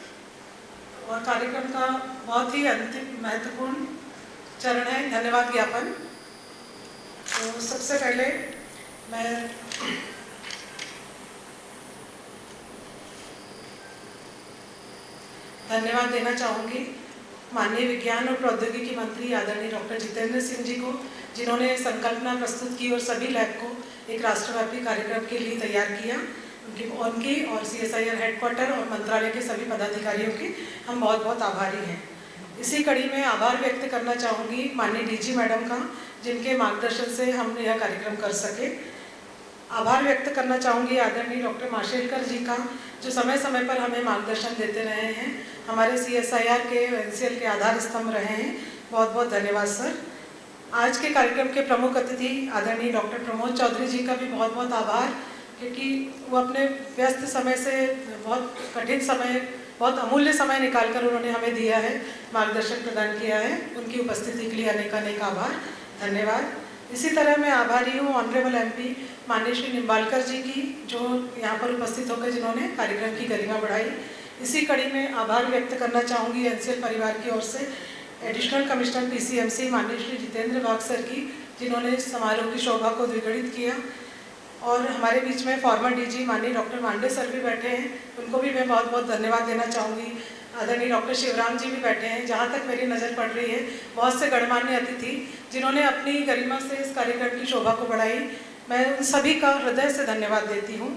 और कार्यक्रम का बहुत ही अंतिम महत्वपूर्ण चरण है धन्यवाद ज्ञापन। तो सबसे पहले मैं धन्यवाद देना चाहूँगी माननीय विज्ञान और प्रौद्योगिकी मंत्री आदरणीय डॉक्टर जितेंद्र सिंह जी को, जिन्होंने संकल्पना प्रस्तुत की और सभी लैब को एक राष्ट्रव्यापी कार्यक्रम के लिए तैयार किया। उनकी और CSIR हेडक्वार्टर और मंत्रालय के सभी पदाधिकारियों के हम बहुत बहुत आभारी हैं। इसी कड़ी में आभार व्यक्त करना चाहूँगी माननीय DG मैडम का, जिनके मार्गदर्शन से हम यह कार्यक्रम कर सके। आभार व्यक्त करना चाहूँगी आदरणीय डॉक्टर माशेलकर जी का, जो समय समय पर हमें मार्गदर्शन देते रहे हैं, हमारे CSIR के NCL के आधार स्तंभ रहे हैं। बहुत बहुत धन्यवाद सर। आज के कार्यक्रम के प्रमुख अतिथि आदरणीय डॉक्टर प्रमोद चौधरी जी का भी बहुत बहुत आभार, क्योंकि वो अपने व्यस्त समय से बहुत कठिन समय, बहुत अमूल्य समय निकालकर उन्होंने हमें दिया है, मार्गदर्शन प्रदान किया है। उनकी उपस्थिति के लिए अनेक आभार, धन्यवाद। इसी तरह मैं आभारी हूँ ऑनरेबल MP माननीय श्री निम्बालकर जी की, जो यहाँ पर उपस्थित होकर जिन्होंने कार्यक्रम की गरिमा बढ़ाई। इसी कड़ी में आभार व्यक्त करना चाहूँगी NCL परिवार की ओर से एडिशनल कमिश्नर PCMC माननीय श्री जितेंद्र बाग सर की, जिन्होंने इस समारोह की शोभा को द्विगुणित किया। और हमारे बीच में फॉर्मर DG माननीय डॉक्टर मांडे सर भी बैठे हैं, उनको भी मैं बहुत बहुत धन्यवाद देना चाहूँगी। आदरणीय डॉक्टर शिवराम जी भी बैठे हैं। जहाँ तक मेरी नज़र पड़ रही है, बहुत से गणमान्य अतिथि जिन्होंने अपनी गरिमा से इस कार्यक्रम की शोभा को बढ़ाई, मैं उन सभी का हृदय से धन्यवाद देती हूँ।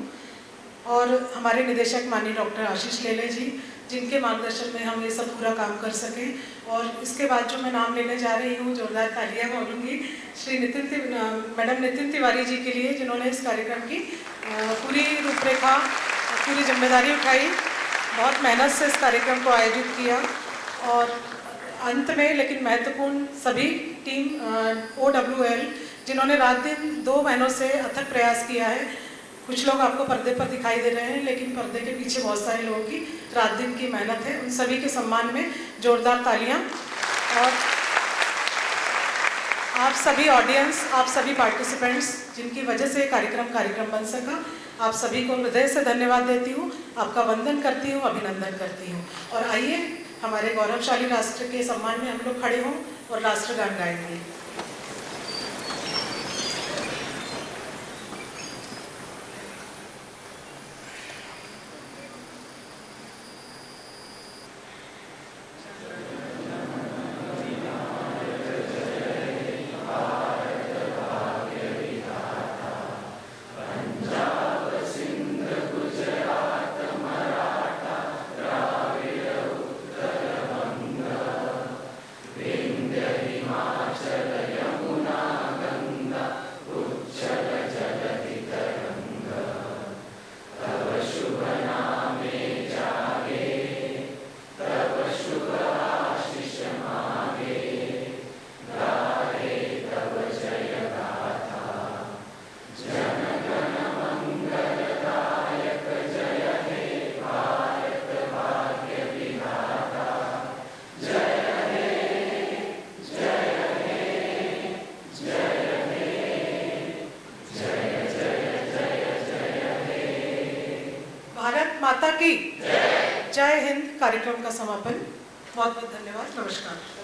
और हमारे निदेशक माननीय डॉक्टर आशीष लेले जी, जिनके मार्गदर्शन में हम ये सब पूरा काम कर सकें। और इसके बाद जो मैं नाम लेने जा रही हूँ, जोरदार तालियां बोलूँगी श्री मैडम नितिन तिवारी जी के लिए, जिन्होंने इस कार्यक्रम की पूरी रूपरेखा, पूरी जिम्मेदारी उठाई, बहुत मेहनत से इस कार्यक्रम को आयोजित किया। और अंत में लेकिन महत्वपूर्ण सभी टीम OWL, जिन्होंने रात दिन 2 महीनों से अथक प्रयास किया है। कुछ लोग आपको पर्दे पर दिखाई दे रहे हैं, लेकिन पर्दे के पीछे बहुत सारे लोगों की रात दिन की मेहनत है। उन सभी के सम्मान में जोरदार तालियां। और आप सभी ऑडियंस, आप सभी पार्टिसिपेंट्स, जिनकी वजह से कार्यक्रम बन सका, आप सभी को हृदय से धन्यवाद देती हूँ, आपका वंदन करती हूँ, अभिनंदन करती हूँ। और आइए हमारे गौरवशाली राष्ट्र के सम्मान में हम लोग खड़े हों और राष्ट्रगान गाएंगे। माता की जय हिंद। कार्यक्रम का समापन। बहुत बहुत धन्यवाद। नमस्कार।